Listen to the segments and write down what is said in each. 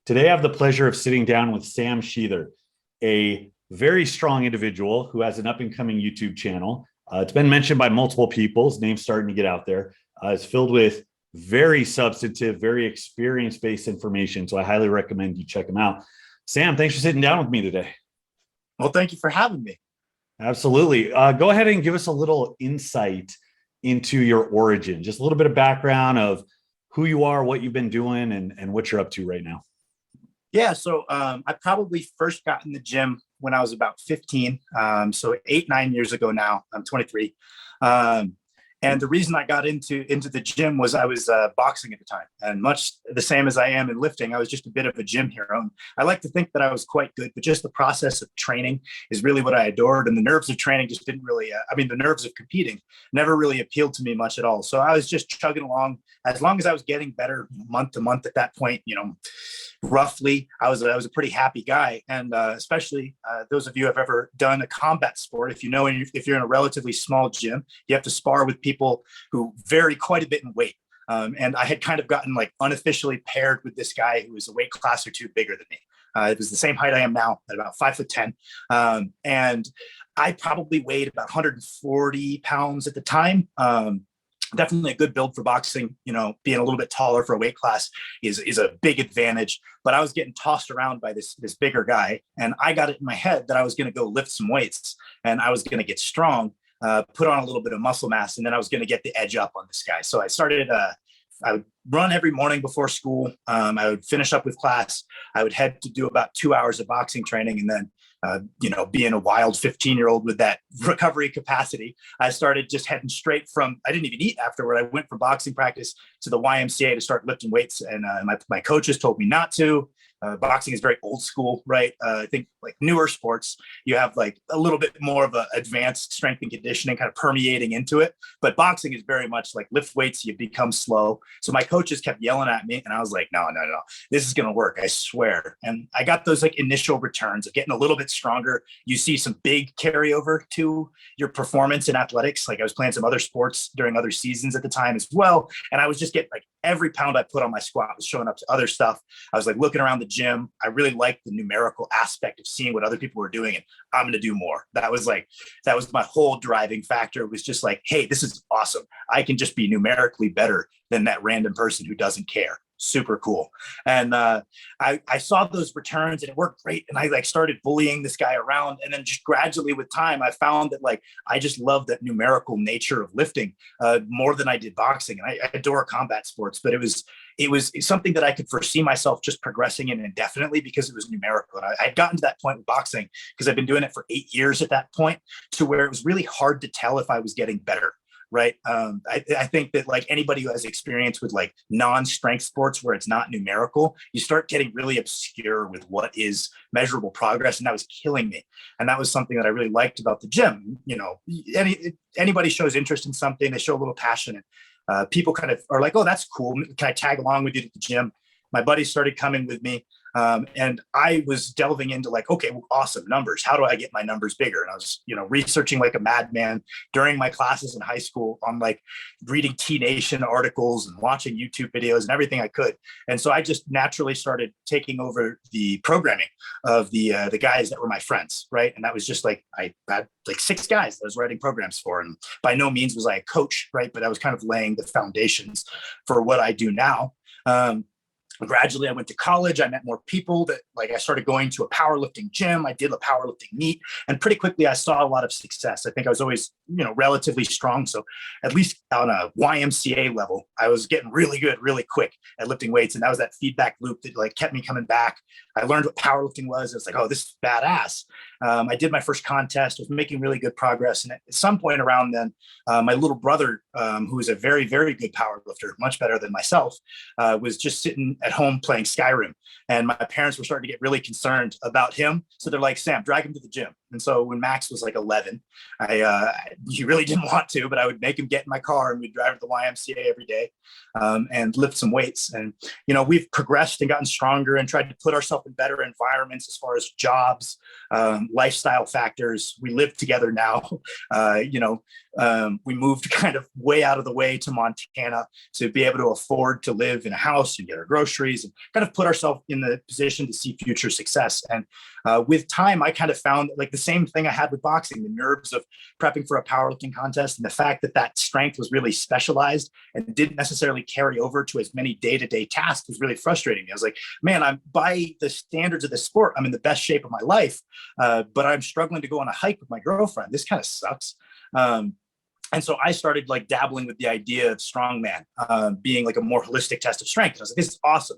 Today, I have the pleasure of sitting down with Sam Shethar, a very strong individual who has an up-and-coming YouTube channel. It's been mentioned by multiple people. His name's starting to get out there. It's filled with very substantive, very experience-based information. So I highly recommend you check him out. Sam, thanks for sitting down with me today. Well, thank you for having me. Absolutely. Go ahead and give us a little insight into your origin, just a little bit of background of who you are, what you've been doing, and what you're up to right now. Yeah, so I probably first got in the gym when I was about 15. So 8-9 years ago now. I'm 23. And the reason I got into the gym was I was boxing at the time, and much the same as I am in lifting, I was just a bit of a gym hero. I like to think that I was quite good, but just the process of training is really what I adored. And the nerves of training just didn't really, the nerves of competing never really appealed to me much at all. So I was just chugging along. As long as I was getting better month to month at that point, roughly, I was a pretty happy guy. And especially those of you who have ever done a combat sport, if you're in a relatively small gym, you have to spar with people who vary quite a bit in weight. And I had kind of gotten like unofficially paired with this guy who was a weight class or two bigger than me. It was the same height I am now, at about 5'10". And I probably weighed about 140 pounds at the time. Definitely a good build for boxing. Being a little bit taller for a weight class is a big advantage. But I was getting tossed around by this bigger guy, and I got it in my head that I was going to go lift some weights, and I was going to get strong, put on a little bit of muscle mass, and then I was going to get the edge up on this guy. So I started. I would run every morning before school. I would finish up with class. I would head to do about 2 hours of boxing training, and then being a wild 15-year-old with that recovery capacity, I started just heading straight I didn't even eat afterward. I went from boxing practice to the YMCA to start lifting weights. And my coaches told me not to. Boxing is very old school, right? I think like newer sports, you have like a little bit more of an advanced strength and conditioning kind of permeating into it. But boxing is very much like lift weights, you become slow. So my coaches kept yelling at me, and I was like, no, this is going to work, I swear. And I got those like initial returns of getting a little bit stronger. You see some big carryover to your performance in athletics. Like I was playing some other sports during other seasons at the time as well. And I was just getting like every pound I put on my squat was showing up to other stuff. I was like looking around the gym. I really liked the numerical aspect of seeing what other people were doing, and I'm going to do more. That was my whole driving factor. It was just like, hey, this is awesome. I can just be numerically better than that random person who doesn't care. Super cool. And I saw those returns, and it worked great. And I like started bullying this guy around. And then just gradually with time, I found that like, I just love that numerical nature of lifting more than I did boxing. And I adore combat sports, but it was something that I could foresee myself just progressing in indefinitely because it was numerical. And I'd gotten to that point with boxing because I've been doing it for 8 years at that point, to where it was really hard to tell if I was getting better. Right. I think that like anybody who has experience with like non-strength sports where it's not numerical, you start getting really obscure with what is measurable progress. And that was killing me. And that was something that I really liked about the gym. Anybody shows interest in something, they show a little passion. And people kind of are like, oh, that's cool. Can I tag along with you to the gym? My buddies started coming with me. And I was delving into like, okay, well, awesome numbers. How do I get my numbers bigger? And I was, researching like a madman during my classes in high school on like reading T Nation articles and watching YouTube videos and everything I could. And so I just naturally started taking over the programming of the guys that were my friends. Right. And that was just like, I had like 6 guys that I was writing programs for. And by no means was I a coach, right? But I was kind of laying the foundations for what I do now. Gradually, I went to college. I met more people that like I started going to a powerlifting gym. I did a powerlifting meet, and pretty quickly I saw a lot of success. I think I was always, relatively strong. So at least on a YMCA level, I was getting really good, really quick at lifting weights. And that was that feedback loop that like kept me coming back. I learned what powerlifting was. It's like, oh, this is badass. I did my first contest, was making really good progress. And at some point around then, my little brother, who is a very, very good powerlifter, much better than myself, was just sitting at home playing Skyrim. And my parents were starting to get really concerned about him. So they're like, Sam, drag him to the gym. And so when Max was like 11, he really didn't want to, but I would make him get in my car and we'd drive to the YMCA every day, and lift some weights. And, we've progressed and gotten stronger and tried to put ourselves in better environments as far as jobs, lifestyle factors. We live together now. We moved kind of way out of the way to Montana to be able to afford to live in a house and get our groceries and kind of put ourselves in the position to see future success. And with time, I kind of found like the same thing I had with boxing, the nerves of prepping for a powerlifting contest and the fact that strength was really specialized and didn't necessarily carry over to as many day-to-day tasks was really frustrating me. I was like, man, I'm by the standards of the sport, I'm in the best shape of my life, but I'm struggling to go on a hike with my girlfriend. This kind of sucks. And so I started like dabbling with the idea of strongman, being like a more holistic test of strength. And I was like, this is awesome.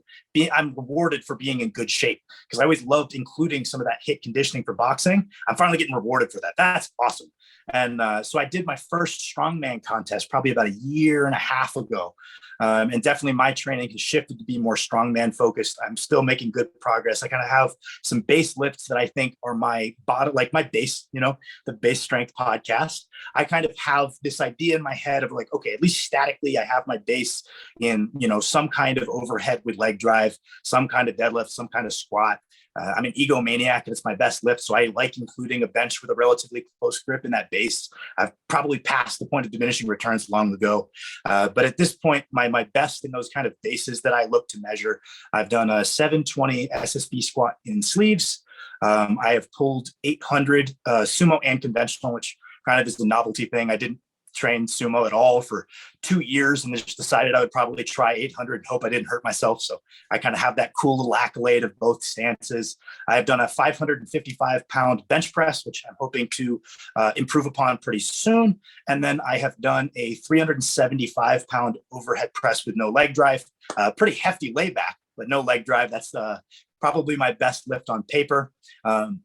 I'm rewarded for being in good shape because I always loved including some of that HIIT conditioning for boxing. I'm finally getting rewarded for that. That's awesome. And so I did my first strongman contest probably about a year and a half ago. And definitely my training has shifted to be more strongman focused. I'm still making good progress. I kind of have some base lifts that I think are my bottom, like my base, the base strength podcast. I kind of have this idea in my head of like, okay, at least statically, I have my base in, some kind of overhead with leg drive, some kind of deadlift, some kind of squat. I'm an egomaniac and it's my best lift. So I like including a bench with a relatively close grip in that base. I've probably passed the point of diminishing returns long ago. But at this point, my best in those kind of bases that I look to measure, I've done a 720 SSB squat in sleeves. I have pulled 800 sumo and conventional, which kind of is the novelty thing. I didn't train sumo at all for 2 years and just decided I would probably try 800 and hope I didn't hurt myself. So I kind of have that cool little accolade of both stances. I've done a 555-pound bench press, which I'm hoping to improve upon pretty soon. And then I have done a 375-pound overhead press with no leg drive, pretty hefty layback, but no leg drive. That's probably my best lift on paper.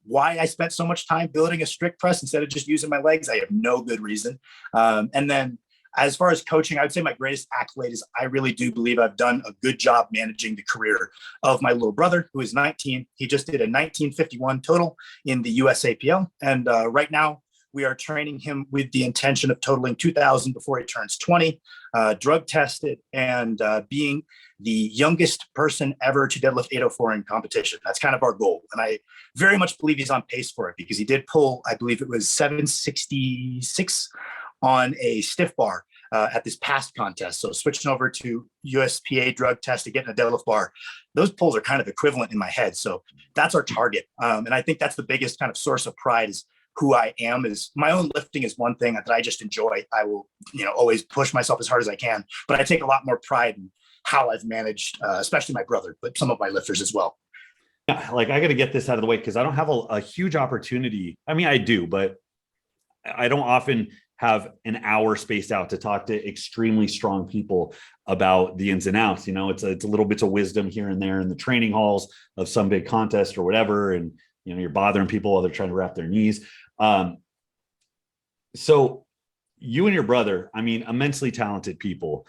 Why I spent so much time building a strict press instead of just using my legs, I have no good reason. And then as far as coaching, I would say my greatest accolade is I really do believe I've done a good job managing the career of my little brother, who is 19. He just did a 1951 total in the USAPL. And right now, we are training him with the intention of totaling 2,000 before he turns 20, drug tested, and being the youngest person ever to deadlift 804 in competition. That's kind of our goal. And I very much believe he's on pace for it because he did pull, I believe it was 766 on a stiff bar at this past contest. So switching over to USPA drug test to get in a deadlift bar, those pulls are kind of equivalent in my head. So that's our target. And I think that's the biggest kind of source of pride is who I am. Is my own lifting is one thing that I just enjoy. I will, always push myself as hard as I can, but I take a lot more pride in how I've managed, especially my brother, but some of my lifters as well. Yeah, like I got to get this out of the way because I don't have a huge opportunity. I mean, I do, but I don't often have an hour spaced out to talk to extremely strong people about the ins and outs. It's a little bits of wisdom here and there in the training halls of some big contest or whatever. And, you're bothering people while they're trying to wrap their knees. So you and your brother, I mean, immensely talented people,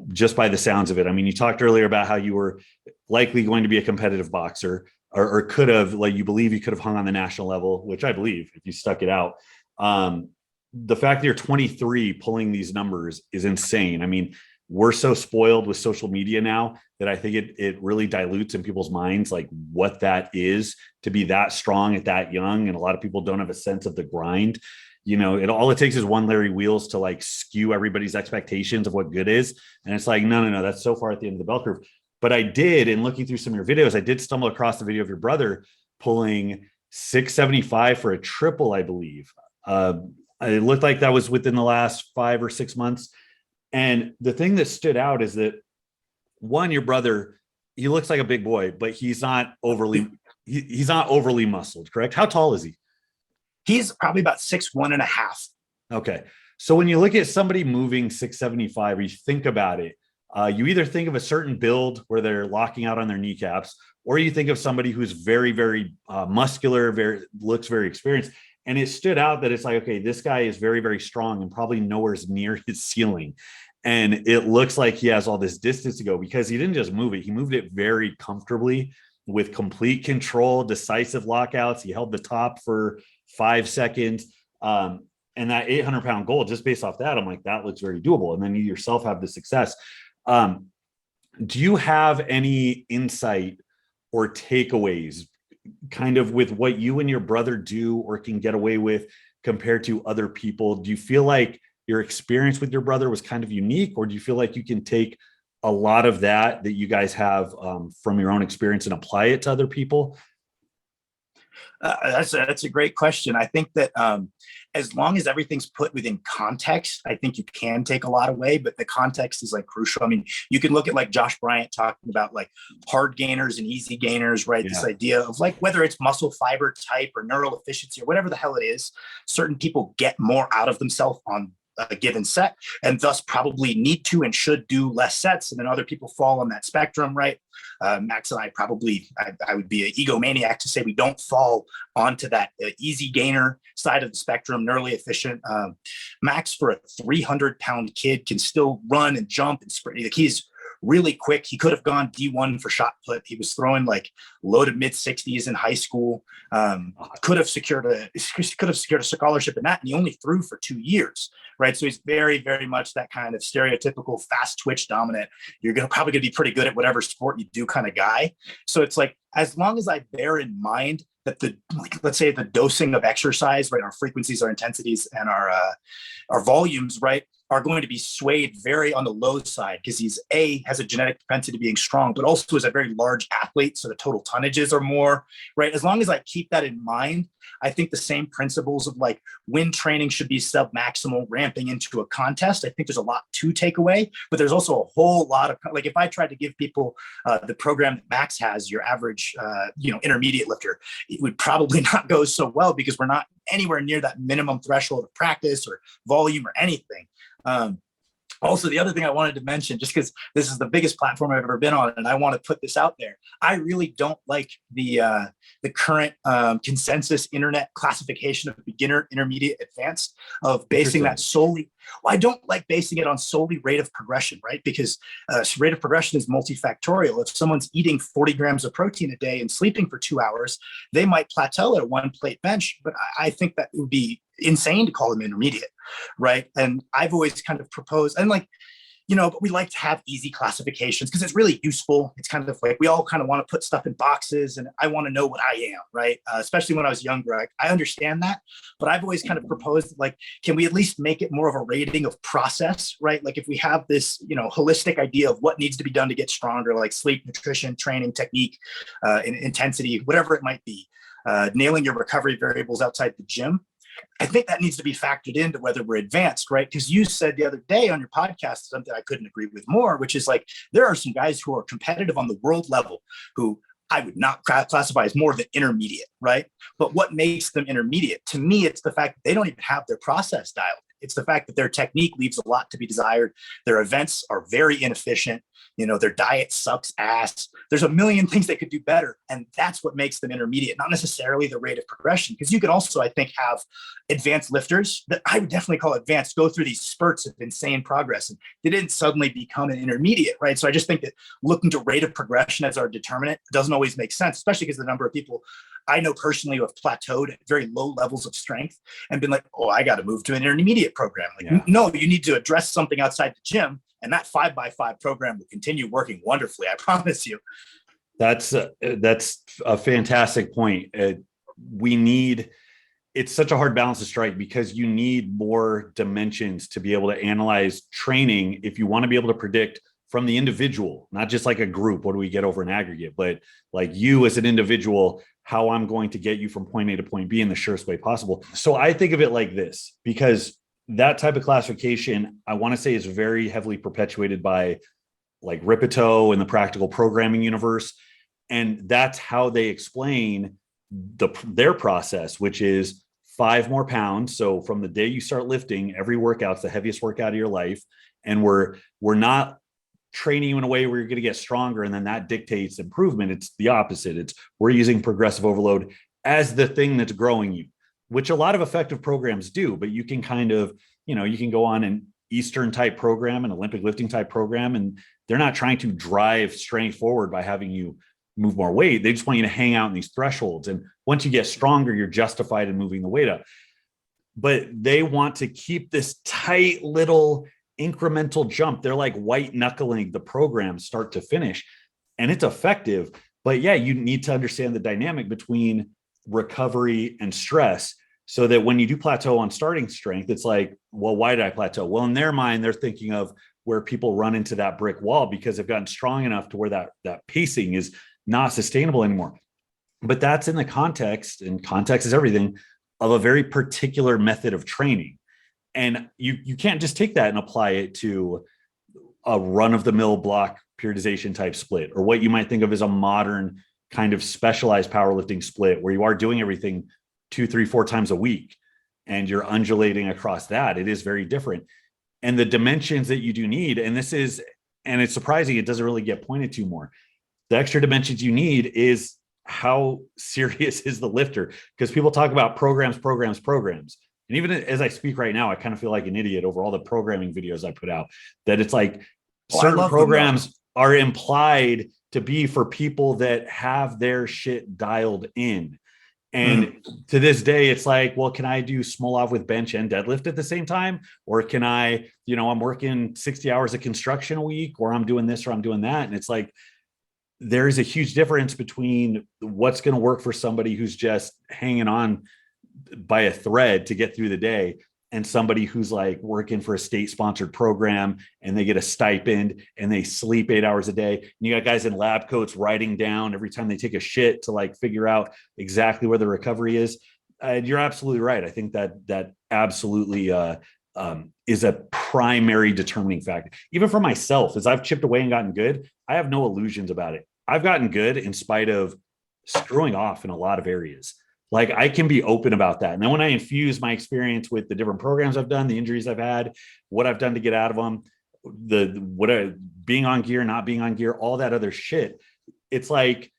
just by the sounds of it. I mean, you talked earlier about how you were likely going to be a competitive boxer or could have, like, you believe you could have hung on the national level, which I believe if you stuck it out. The fact that you're 23 pulling these numbers is insane. I mean, we're so spoiled with social media now that I think it really dilutes in people's minds, like what that is to be that strong at that young. And a lot of people don't have a sense of the grind. All it takes is one Larry Wheels to like skew everybody's expectations of what good is. And it's like, no, that's so far at the end of the bell curve. But I did, in looking through some of your videos, I did stumble across the video of your brother pulling 675 for a triple, I believe. It looked like that was within the last 5 or 6 months. And the thing that stood out is that, one, your brother, he looks like a big boy, but he's not overly muscled, correct? How tall is he? He's probably about 6'1.5". Okay. So when you look at somebody moving 675, or you think about it, you either think of a certain build where they're locking out on their kneecaps, or you think of somebody who's very, very muscular, looks very experienced. And it stood out that it's like, okay, this guy is very, very strong and probably nowhere near his ceiling. And it looks like he has all this distance to go because he didn't just move it. He moved it very comfortably. with complete control, decisive lockouts. He held the top for 5 seconds. And that 800-pound goal, just based off that, I'm like, that looks very doable. And then you yourself have the success. Do you have any insight or takeaways kind of with what you and your brother do or can get away with compared to other people? Do you feel like your experience with your brother was kind of unique, or do you feel like you can take a lot of that you guys have from your own experience and apply it to other people? That's a great question. I think that as long as everything's put within context, I think you can take a lot away, but the context is like crucial. I mean, you can look at like Josh Bryant talking about like hard gainers and easy gainers, right? Yeah. This idea of like, whether it's muscle fiber type or neural efficiency or whatever the hell it is, certain people get more out of themselves on a given set and thus probably need to and should do less sets. And then other people fall on that spectrum, right? Max and I would be an egomaniac to say we don't fall onto that easy gainer side of the spectrum, neurally efficient. Max, for a 300-pound kid, can still run and jump and sprint. Like, he's really quick. He could have gone D1 for shot put. He was throwing like low to mid 60s in high school. Could have secured a scholarship in that, and he only threw for 2 years, right? So he's very, very much that kind of stereotypical fast twitch dominant. You're probably going to be pretty good at whatever sport you do kind of guy. So it's like, as long as I bear in mind that let's say the dosing of exercise, right, our frequencies, our intensities, and our volumes, right, are going to be swayed very on the low side, because he's has a genetic propensity to being strong, but also is a very large athlete. So the total tonnages are more, right? As long as I keep that in mind, I think the same principles of like when training should be sub-maximal ramping into a contest, I think there's a lot to take away, but there's also a whole lot of, like, if I tried to give people the program that Max has, your average, intermediate lifter, it would probably not go so well, because we're not anywhere near that minimum threshold of practice or volume or anything. Also, the other thing I wanted to mention, just because this is the biggest platform I've ever been on, and I want to put this out there, I really don't like the current consensus internet classification of beginner, intermediate, advanced, of basing that solely. Well, I don't like basing it on solely rate of progression, right? Because rate of progression is multifactorial. If someone's eating 40 grams of protein a day and sleeping for 2 hours, they might plateau at a 1 plate bench. But I think that it would be insane to call them intermediate, right? And I've always kind of proposed, and like, but we like to have easy classifications because it's really useful. It's kind of like, we all kind of want to put stuff in boxes, and I want to know what I am, right? Especially when I was younger, I understand that, but I've always kind of proposed, like, can we at least make it more of a rating of process, right? Like, if we have this, holistic idea of what needs to be done to get stronger, like sleep, nutrition, training, technique, intensity, whatever it might be, nailing your recovery variables outside the gym, I think that needs to be factored into whether we're advanced, right? Because you said the other day on your podcast something I couldn't agree with more, which is like, there are some guys who are competitive on the world level who I would not classify as more than intermediate, right? But what makes them intermediate? To me, it's the fact that they don't even have their process dialed. It's the fact that their technique leaves a lot to be desired. Their events are very inefficient. Their diet sucks ass. There's a million things they could do better. And that's what makes them intermediate, not necessarily the rate of progression. Because you can also, I think, have advanced lifters that I would definitely call advanced, go through these spurts of insane progress, and they didn't suddenly become an intermediate, right? So I just think that looking to rate of progression as our determinant doesn't always make sense, especially because the number of people I know personally who have plateaued at very low levels of strength and been like, oh, I got to move to an intermediate program. Like, no, you need to address something outside the gym, and that 5x5 program will continue working wonderfully. I promise you. That's a fantastic point. It's such a hard balance to strike, because you need more dimensions to be able to analyze training if you want to be able to predict from the individual, not just like a group, what do we get over an aggregate, but like you as an individual, how I'm going to get you from point A to point B in the surest way possible. So I think of it like this, because that type of classification, I want to say, is very heavily perpetuated by like Ripito in the practical programming universe. And that's how they explain their process, which is 5 more pounds. So from the day you start lifting, every workout's the heaviest workout of your life. And we're not training you in a way where you're going to get stronger, and then that dictates improvement. It's the opposite. We're using progressive overload as the thing that's growing you, which a lot of effective programs do. But you can kind of, you can go on an Eastern type program, an Olympic lifting type program, and they're not trying to drive strength forward by having you move more weight. They just want you to hang out in these thresholds. And once you get stronger, you're justified in moving the weight up. But they want to keep this tight little incremental jump. They're like white knuckling the program start to finish, and it's effective. But yeah, you need to understand the dynamic between recovery and stress, so that when you do plateau on starting strength, it's like, well, why did I plateau? Well, in their mind, they're thinking of where people run into that brick wall because they've gotten strong enough to where that pacing is not sustainable anymore. But that's in the context, and context is everything, of a very particular method of training. And you can't just take that and apply it to a run-of-the-mill block periodization type split, or what you might think of as a modern kind of specialized powerlifting split, where you are doing everything 2, 3, 4 times a week and you're undulating across that. It is very different. And the dimensions that you do need, and it's surprising it doesn't really get pointed to more. The extra dimensions you need is how serious is the lifter? Because people talk about programs. And even as I speak right now, I kind of feel like an idiot over all the programming videos I put out, that it's like certain programs are implied to be for people that have their shit dialed in. And to this day, it's like, well, can I do Smolov with bench and deadlift at the same time? Or can I, I'm working 60 hours of construction a week, or I'm doing this or I'm doing that. And it's like, there's a huge difference between what's going to work for somebody who's just hanging on by a thread to get through the day, and somebody who's like working for a state sponsored program and they get a stipend and they sleep 8 hours a day. And you got guys in lab coats writing down every time they take a shit to like figure out exactly where the recovery is. You're absolutely right. I think that absolutely is a primary determining factor. Even for myself, as I've chipped away and gotten good, I have no illusions about it. I've gotten good in spite of screwing off in a lot of areas. Like, I can be open about that. And then when I infuse my experience with the different programs I've done, the injuries I've had, what I've done to get out of them, being on gear, not being on gear, all that other shit, it's like,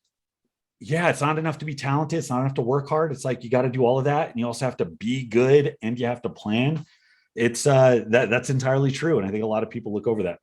yeah, it's not enough to be talented. It's not enough to work hard. It's like, you got to do all of that. And you also have to be good, and you have to plan. It's that's entirely true. And I think a lot of people look over that.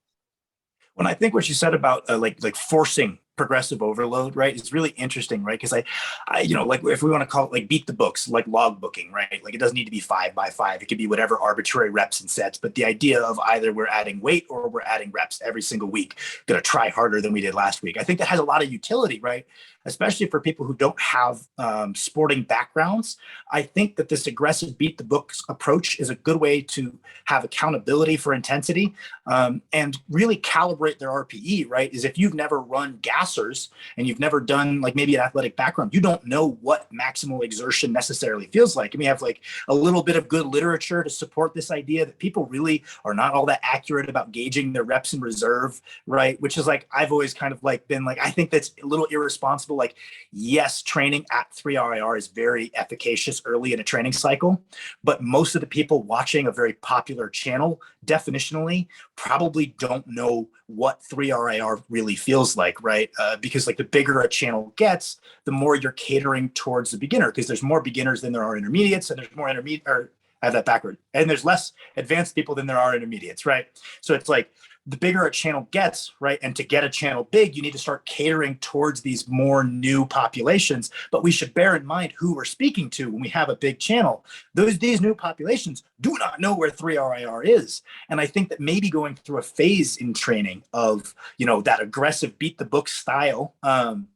When I think what you said about like forcing progressive overload, right, is really interesting, right? Because I like, if we want to call it like beat the books, like log booking, right? Like, it doesn't need to be 5 by 5. It could be whatever arbitrary reps and sets. But the idea of either we're adding weight or we're adding reps every single week, going to try harder than we did last week. I think that has a lot of utility, right? Especially for people who don't have sporting backgrounds. I think that this aggressive beat the books approach is a good way to have accountability for intensity and really calibrate their RPE, right? Is if you've never run gassers and you've never done like maybe an athletic background, you don't know what maximal exertion necessarily feels like. And we have like a little bit of good literature to support this idea that people really are not all that accurate about gauging their reps in reserve, right? Which is like, I've always kind of like been like, I think that's a little irresponsible. Like, yes, training at 3 RIR is very efficacious early in a training cycle, but most of the people watching a very popular channel definitionally probably don't know what 3 RIR really feels like, right? Because like the bigger a channel gets, the more you're catering towards the beginner, because there's more beginners than there are intermediates, and there's more intermediate, or I have that backward, and there's less advanced people than there are intermediates, right? So it's like, the bigger a channel gets, right? And to get a channel big, you need to start catering towards these more new populations. But we should bear in mind who we're speaking to when we have a big channel. These new populations do not know where 3 RIR is. And I think that maybe going through a phase in training of, that aggressive beat the book style, and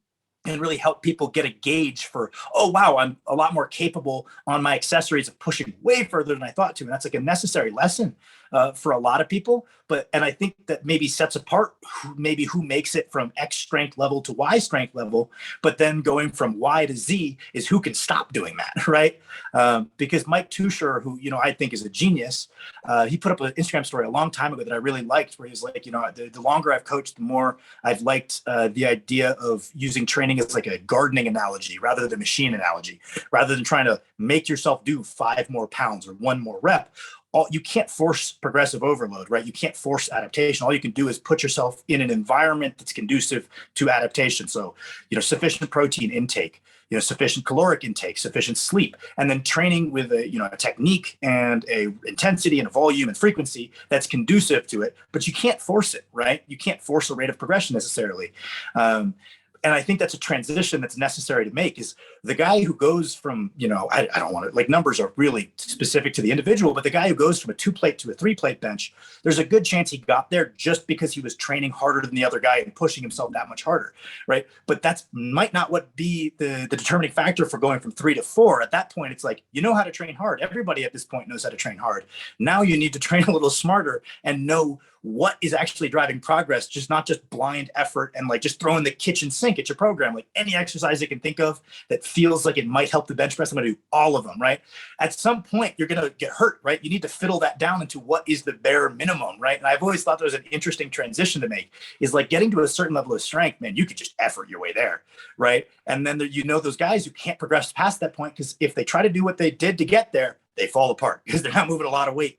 really help people get a gauge for, oh, wow, I'm a lot more capable on my accessories of pushing way further than I thought to. And that's like a necessary lesson for a lot of people. And I think that maybe sets apart who makes it from X strength level to Y strength level, but then going from Y to Z is who can stop doing that, right? Because Mike Tusher, who, I think is a genius, he put up an Instagram story a long time ago that I really liked, where he's like, the longer I've coached, the more I've liked the idea of using training as like a gardening analogy rather than machine analogy, rather than trying to make yourself do 5 more pounds or 1 more rep. You can't force progressive overload, right? You can't force adaptation. All you can do is put yourself in an environment that's conducive to adaptation. So, sufficient protein intake, sufficient caloric intake, sufficient sleep, and then training with a technique and a intensity and a volume and frequency that's conducive to it. But you can't force it, right? You can't force a rate of progression necessarily. and I think that's a transition that's necessary to make. Is the guy who goes from, I don't want to, like, numbers are really specific to the individual, but the guy who goes from a 2-plate to a 3-plate bench, there's a good chance he got there just because he was training harder than the other guy and pushing himself that much harder, right? But that's might not what be the determining factor for going from 3 to 4. At that point, it's like, you know how to train hard. Everybody at this point knows how to train hard. Now you need to train a little smarter and know what is actually driving progress, just not just blind effort and like just throwing the kitchen sink at your program. Like any exercise you can think of that feels like it might help the bench press, I'm going to do all of them, right? At some point, you're going to get hurt, right? You need to fiddle that down into what is the bare minimum, right? And I've always thought there was an interesting transition to make, is like getting to a certain level of strength, man, you could just effort your way there, right? And then those guys who can't progress past that point, because if they try to do what they did to get there, they fall apart because they're not moving a lot of weight.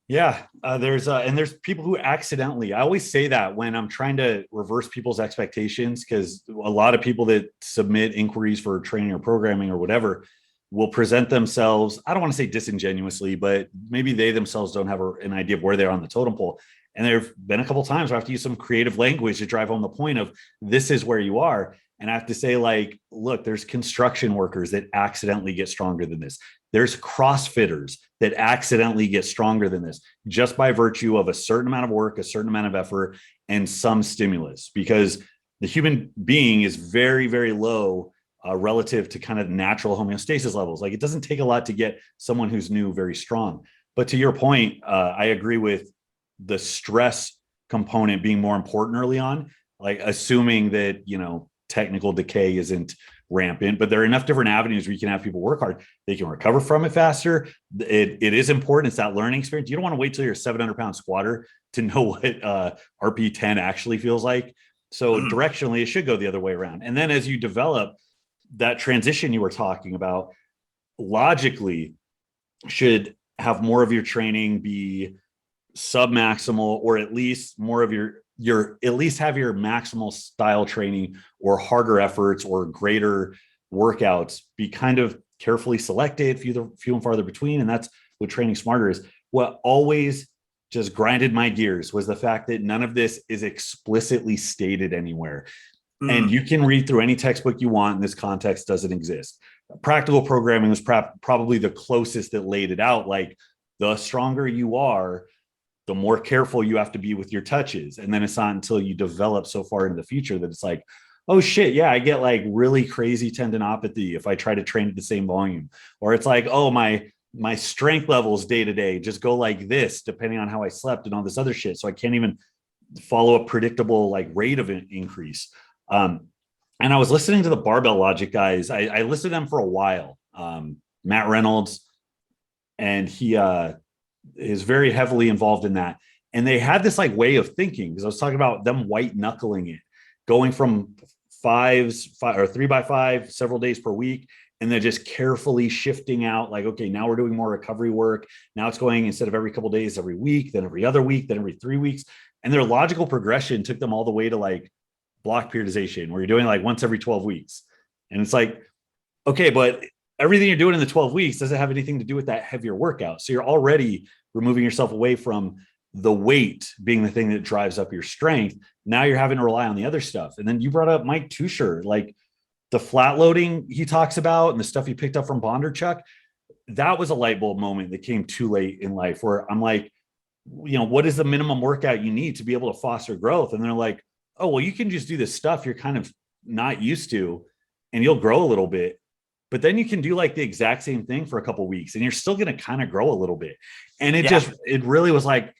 There's people who accidentally, I always say that when I'm trying to reverse people's expectations, because a lot of people that submit inquiries for training or programming or whatever will present themselves, I don't want to say disingenuously, but maybe they themselves don't have an idea of where they're on the totem pole. And there've been a couple of times where I have to use some creative language to drive home the point of this is where you are. And I have to say, like, look, there's construction workers that accidentally get stronger than this. There's CrossFitters that accidentally get stronger than this just by virtue of a certain amount of work, a certain amount of effort, and some stimulus, because the human being is very, very low relative to kind of natural homeostasis levels. Like, it doesn't take a lot to get someone who's new very strong. But to your point, I agree with the stress component being more important early on, like assuming that, technical decay isn't rampant, but there are enough different avenues where you can have people work hard. They can recover from it faster. It is important. It's that learning experience. You don't want to wait till you're a 700-pound squatter to know what RP 10 actually feels like. So directionally, it should go the other way around. And then as you develop that transition you were talking about, logically should have more of your training be submaximal, or at least more of your at least have your maximal style training or harder efforts or greater workouts be kind of carefully selected, few and farther between. And that's what training smarter is. What always just grinded my gears was the fact that none of this is explicitly stated anywhere. And you can read through any textbook you want, and this context doesn't exist. Practical programming was probably the closest that laid it out. Like, the stronger you are, the more careful you have to be with your touches. And then it's not until you develop so far into the future that it's like, oh shit, yeah, I get like really crazy tendinopathy if I try to train at the same volume. Or it's like, oh, my strength levels day to day just go like this, depending on how I slept and all this other shit. So I can't even follow a predictable like rate of increase. And I was listening to the Barbell Logic guys. I listened to them for a while. Matt Reynolds, and he is very heavily involved in that. And they had this like way of thinking, because I was talking about them white knuckling it, going from 5 or 3x5 several days per week, and then just carefully shifting out, like, okay, now we're doing more recovery work. Now it's going, instead of every couple of days, every week, then every other week, then every 3 weeks. And their logical progression took them all the way to like block periodization, where you're doing like once every 12 weeks. And it's like, okay, but everything you're doing in the 12 weeks doesn't have anything to do with that heavier workout. So you're already removing yourself away from the weight being the thing that drives up your strength. Now you're having to rely on the other stuff. And then you brought up Mike Tusher, like the flat loading he talks about and the stuff he picked up from Bondarchuk. That was a light bulb moment that came too late in life, where I'm like, what is the minimum workout you need to be able to foster growth? And they're like, oh, well, you can just do this stuff you're kind of not used to, and you'll grow a little bit. But then you can do like the exact same thing for a couple of weeks, and you're still going to kind of grow a little bit. And it really was like,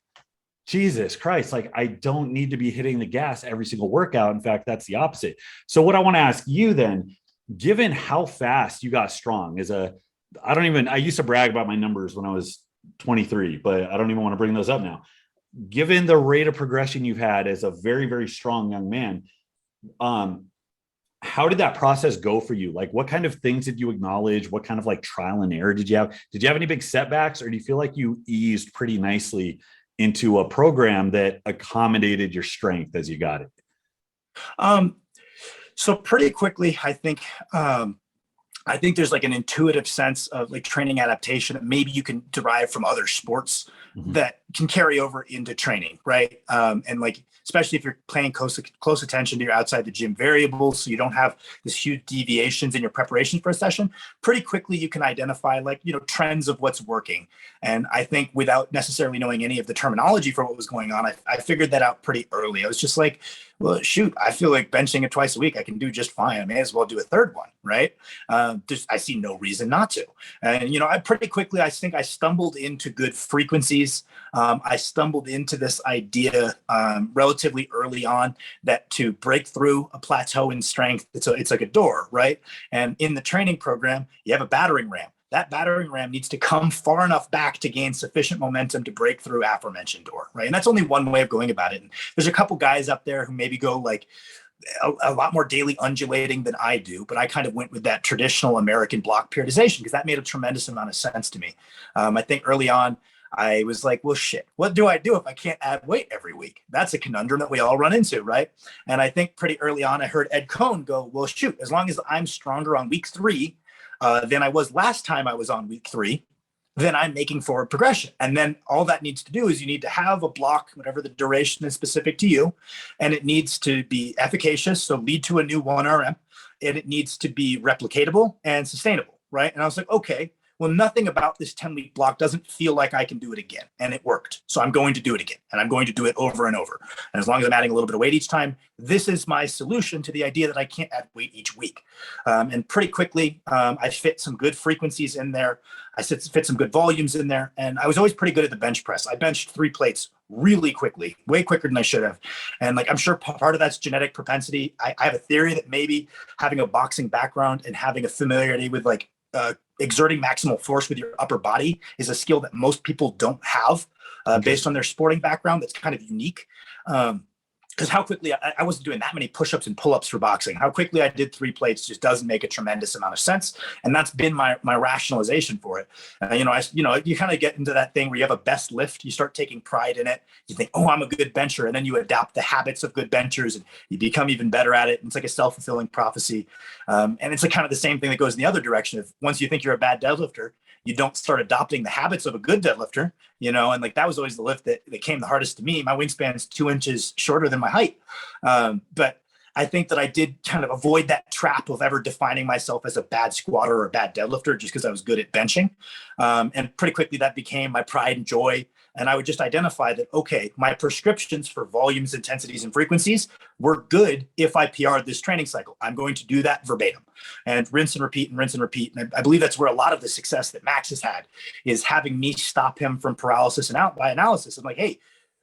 Jesus Christ, like, I don't need to be hitting the gas every single workout. In fact, that's the opposite. So what I want to ask you then, given how fast you got strong I used to brag about my numbers when I was 23, but I don't even want to bring those up now. Given the rate of progression you've had as a very, very strong young man, how did that process go for you? Like, what kind of things did you acknowledge? What kind of like trial and error did you have? Did you have any big setbacks, or do you feel like you eased pretty nicely into a program that accommodated your strength as you got it? So pretty quickly, I think there's like an intuitive sense of like training adaptation that maybe you can derive from other sports that can carry over into training, right? And like, especially if you're paying close attention to your outside the gym variables, so you don't have this huge deviations in your preparation for a session, pretty quickly you can identify like, trends of what's working. And I think without necessarily knowing any of the terminology for what was going on, I figured that out pretty early. I was just like, well, shoot, I feel like benching it twice a week, I can do just fine. I may as well do a third one, right? I see no reason not to. And, I pretty quickly, I think I stumbled into good frequencies. I stumbled into this idea relatively early on that to break through a plateau in strength, it's like a door, right? And in the training program, you have a battering ram. That battering ram needs to come far enough back to gain sufficient momentum to break through aforementioned door, right? And that's only one way of going about it. And there's a couple guys up there who maybe go like a lot more daily undulating than I do, but I kind of went with that traditional American block periodization because that made a tremendous amount of sense to me. I think early on, I was like, well, shit, what do I do if I can't add weight every week? That's a conundrum that we all run into, right? And I think pretty early on, I heard Ed Cohn go, well, shoot, as long as I'm stronger on week 3 than I was last time I was on week 3, then I'm making forward progression. And then all that needs to do is you need to have a block, whatever the duration is specific to you, and it needs to be efficacious, so lead to a new 1RM, and it needs to be replicatable and sustainable, right? And I was like, okay, well, nothing about this 10-week block doesn't feel like I can do it again. And it worked. So I'm going to do it again. And I'm going to do it over and over. And as long as I'm adding a little bit of weight each time, this is my solution to the idea that I can't add weight each week. And pretty quickly, I fit some good frequencies in there. I fit some good volumes in there. And I was always pretty good at the bench press. I benched 3 plates really quickly, way quicker than I should have. And like, I'm sure part of that's genetic propensity. I have a theory that maybe having a boxing background and having a familiarity with like, exerting maximal force with your upper body is a skill that most people don't have based on their sporting background. That's kind of unique. Because how quickly I wasn't doing that many push-ups and pull-ups for boxing. How quickly I did 3 plates just doesn't make a tremendous amount of sense, and that's been my rationalization for it. You kind of get into that thing where you have a best lift, you start taking pride in it. You think, oh, I'm a good bencher, and then you adapt the habits of good benchers, and you become even better at it. And it's like a self-fulfilling prophecy, and it's like kind of the same thing that goes in the other direction. If once you think you're a bad deadlifter, you don't start adopting the habits of a good deadlifter, and like that was always the lift that came the hardest to me. My wingspan is 2 inches shorter than my height. But I think that I did kind of avoid that trap of ever defining myself as a bad squatter or a bad deadlifter just because I was good at benching. And pretty quickly that became my pride and joy. And I would just identify that, okay, my prescriptions for volumes, intensities, and frequencies were good if I PR'd this training cycle. I'm going to do that verbatim and rinse and repeat and rinse and repeat. And I believe that's where a lot of the success that Max has had is having me stop him from paralysis and out by analysis. I'm like, hey,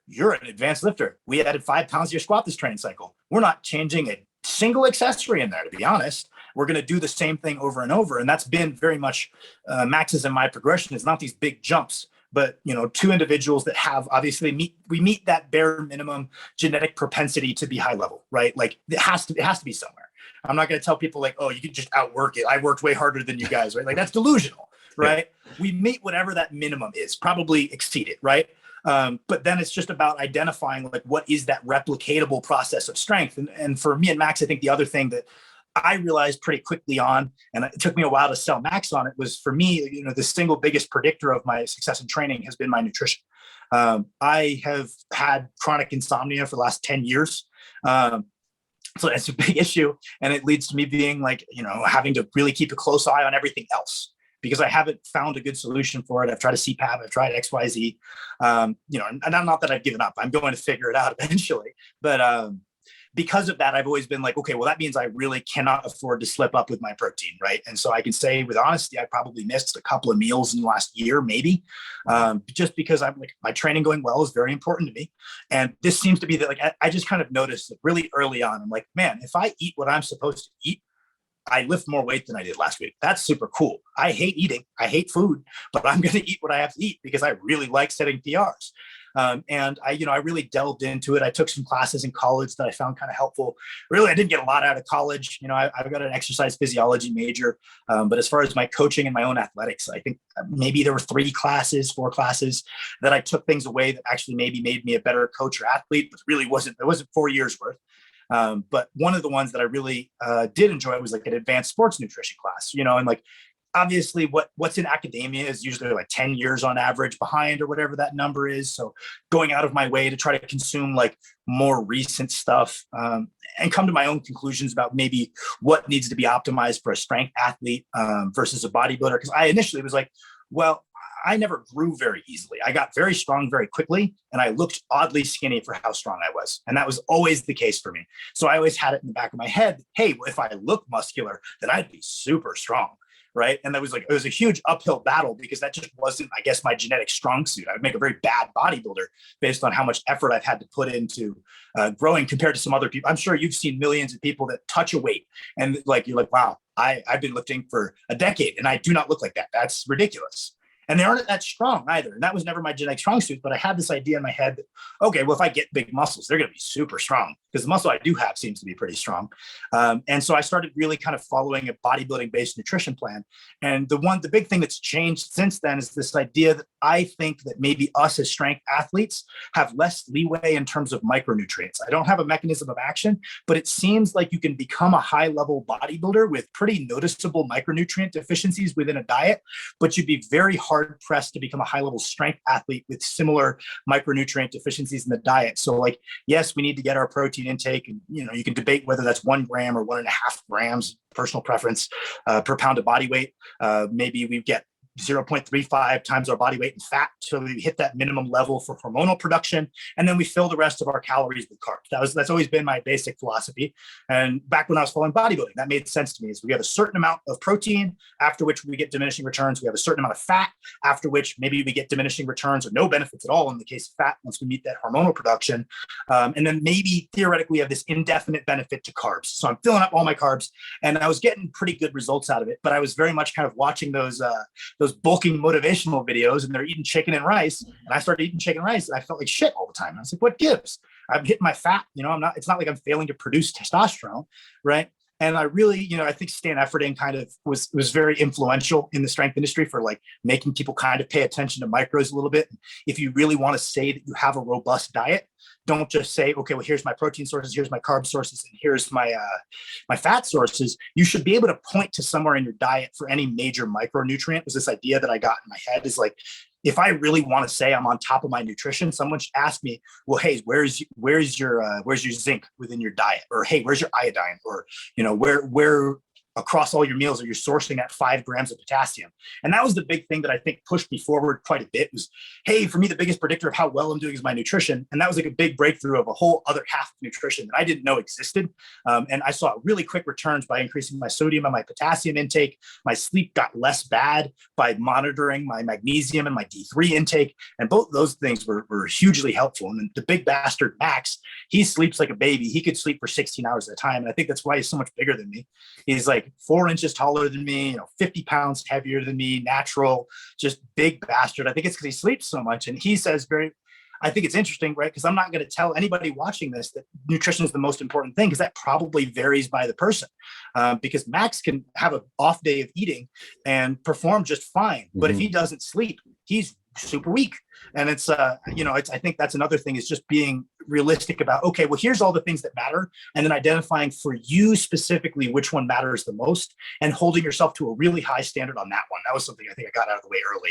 you're an advanced lifter. We added 5 pounds to your squat this training cycle. We're not changing a single accessory in there, to be honest. We're going to do the same thing over and over. And that's been very much Max's and my progression. It's not these big jumps, but 2 individuals that have obviously we meet that bare minimum genetic propensity to be high level, right? Like it has to be somewhere. I'm not going to tell people like, oh, you can just outwork it. I worked way harder than you guys, right? Like that's delusional, right? We meet whatever that minimum is, probably exceed it, right? But then it's just about identifying like what is that replicatable process of strength. And for me and Max, I think the other thing that I realized pretty quickly on, and it took me a while to sell Max on it, was for me, the single biggest predictor of my success in training has been my nutrition. I have had chronic insomnia for the last 10 years. So it's a big issue. And it leads to me being like, having to really keep a close eye on everything else because I haven't found a good solution for it. I've tried a CPAP, I've tried XYZ, and not that I've given up. I'm going to figure it out eventually. But because of that, I've always been like, okay, well, that means I really cannot afford to slip up with my protein, right? And so I can say with honesty, I probably missed a couple of meals in the last year, maybe, just because I'm like, my training going well is very important to me. And this seems to be that, like, I just kind of noticed that really early on, I'm like, man, if I eat what I'm supposed to eat, I lift more weight than I did last week. That's super cool. I hate eating. I hate food, but I'm going to eat what I have to eat because I really like setting PRs. And I really delved into it. I took some classes in college that I found kind of helpful. Really, I didn't get a lot out of college. I've got an exercise physiology major. But as far as my coaching and my own athletics, I think maybe there were 4 classes that I took things away that actually maybe made me a better coach or athlete, but really it wasn't 4 years worth. But one of the ones that I really did enjoy was like an advanced sports nutrition class, and like obviously what's in academia is usually like 10 years on average behind or whatever that number is. So going out of my way to try to consume like more recent stuff, and come to my own conclusions about maybe what needs to be optimized for a strength athlete versus a bodybuilder. Because I initially was like, well, I never grew very easily. I got very strong very quickly, and I looked oddly skinny for how strong I was. And that was always the case for me. So I always had it in the back of my head, hey, well, if I look muscular, then I'd be super strong. Right. And that was like, it was a huge uphill battle because that just wasn't, I guess, my genetic strong suit. I would make a very bad bodybuilder based on how much effort I've had to put into growing compared to some other people. I'm sure you've seen millions of people that touch a weight and like, you're like, wow, I've been lifting for a decade and I do not look like that. That's ridiculous. And they aren't that strong either. And that was never my genetic strong suit. But I had this idea in my head that, okay, well, if I get big muscles, they're going to be super strong because the muscle I do have seems to be pretty strong. And so I started really kind of following a bodybuilding based nutrition plan. And the big thing that's changed since then is this idea that I think that maybe us as strength athletes have less leeway in terms of micronutrients. I don't have a mechanism of action, but it seems like you can become a high level bodybuilder with pretty noticeable micronutrient deficiencies within a diet, but you'd be very hard pressed to become a high level strength athlete with similar micronutrient deficiencies in the diet. So like, yes, we need to get our protein intake, and you can debate whether that's 1 gram or 1.5 grams, personal preference, per pound of body weight. Maybe we get 0.35 times our body weight in fat, so we hit that minimum level for hormonal production, and then we fill the rest of our calories with carbs. That's always been my basic philosophy. And back when I was following bodybuilding, that made sense to me. Is we have a certain amount of protein, after which we get diminishing returns. We have a certain amount of fat, after which maybe we get diminishing returns or no benefits at all in the case of fat once we meet that hormonal production. And then maybe theoretically we have this indefinite benefit to carbs. So I'm filling up all my carbs, and I was getting pretty good results out of it. But I was very much kind of watching those bulking motivational videos, and they're eating chicken and rice. And I started eating chicken and rice, and I felt like shit all the time. I was like, what gives? I'm hitting my fat, it's not like I'm failing to produce testosterone. Right. And I really, I think Stan Efferding kind of was very influential in the strength industry for like making people kind of pay attention to micros a little bit. If you really want to say that you have a robust diet, don't just say, okay, well, here's my protein sources, here's my carb sources, and here's my fat sources. You should be able to point to somewhere in your diet for any major micronutrient. Was this idea that I got in my head is like, if I really want to say I'm on top of my nutrition, someone should ask me, well, hey, where's your zinc within your diet? Or hey, where's your iodine? Or, where across all your meals are you sourcing that 5 grams of potassium? And that was the big thing that I think pushed me forward quite a bit was, hey, for me, the biggest predictor of how well I'm doing is my nutrition. And that was like a big breakthrough of a whole other half of nutrition that I didn't know existed. And I saw really quick returns by increasing my sodium and my potassium intake. My sleep got less bad by monitoring my magnesium and my D3 intake. And both those things were hugely helpful. And then the big bastard, Max, he sleeps like a baby. He could sleep for 16 hours at a time. And I think that's why he's so much bigger than me. He's like 4 inches taller than me, 50 pounds heavier than me, natural, just big bastard. I think it's because he sleeps so much. And he says I think it's interesting, right? Because I'm not going to tell anybody watching this that nutrition is the most important thing, because that probably varies by the person. Because Max can have an off day of eating and perform just fine. But if he doesn't sleep, he's super weak. And it's, I think that's another thing, is just being realistic about, okay, well, here's all the things that matter. And then identifying for you specifically which one matters the most and holding yourself to a really high standard on that one. That was something I think I got out of the way early.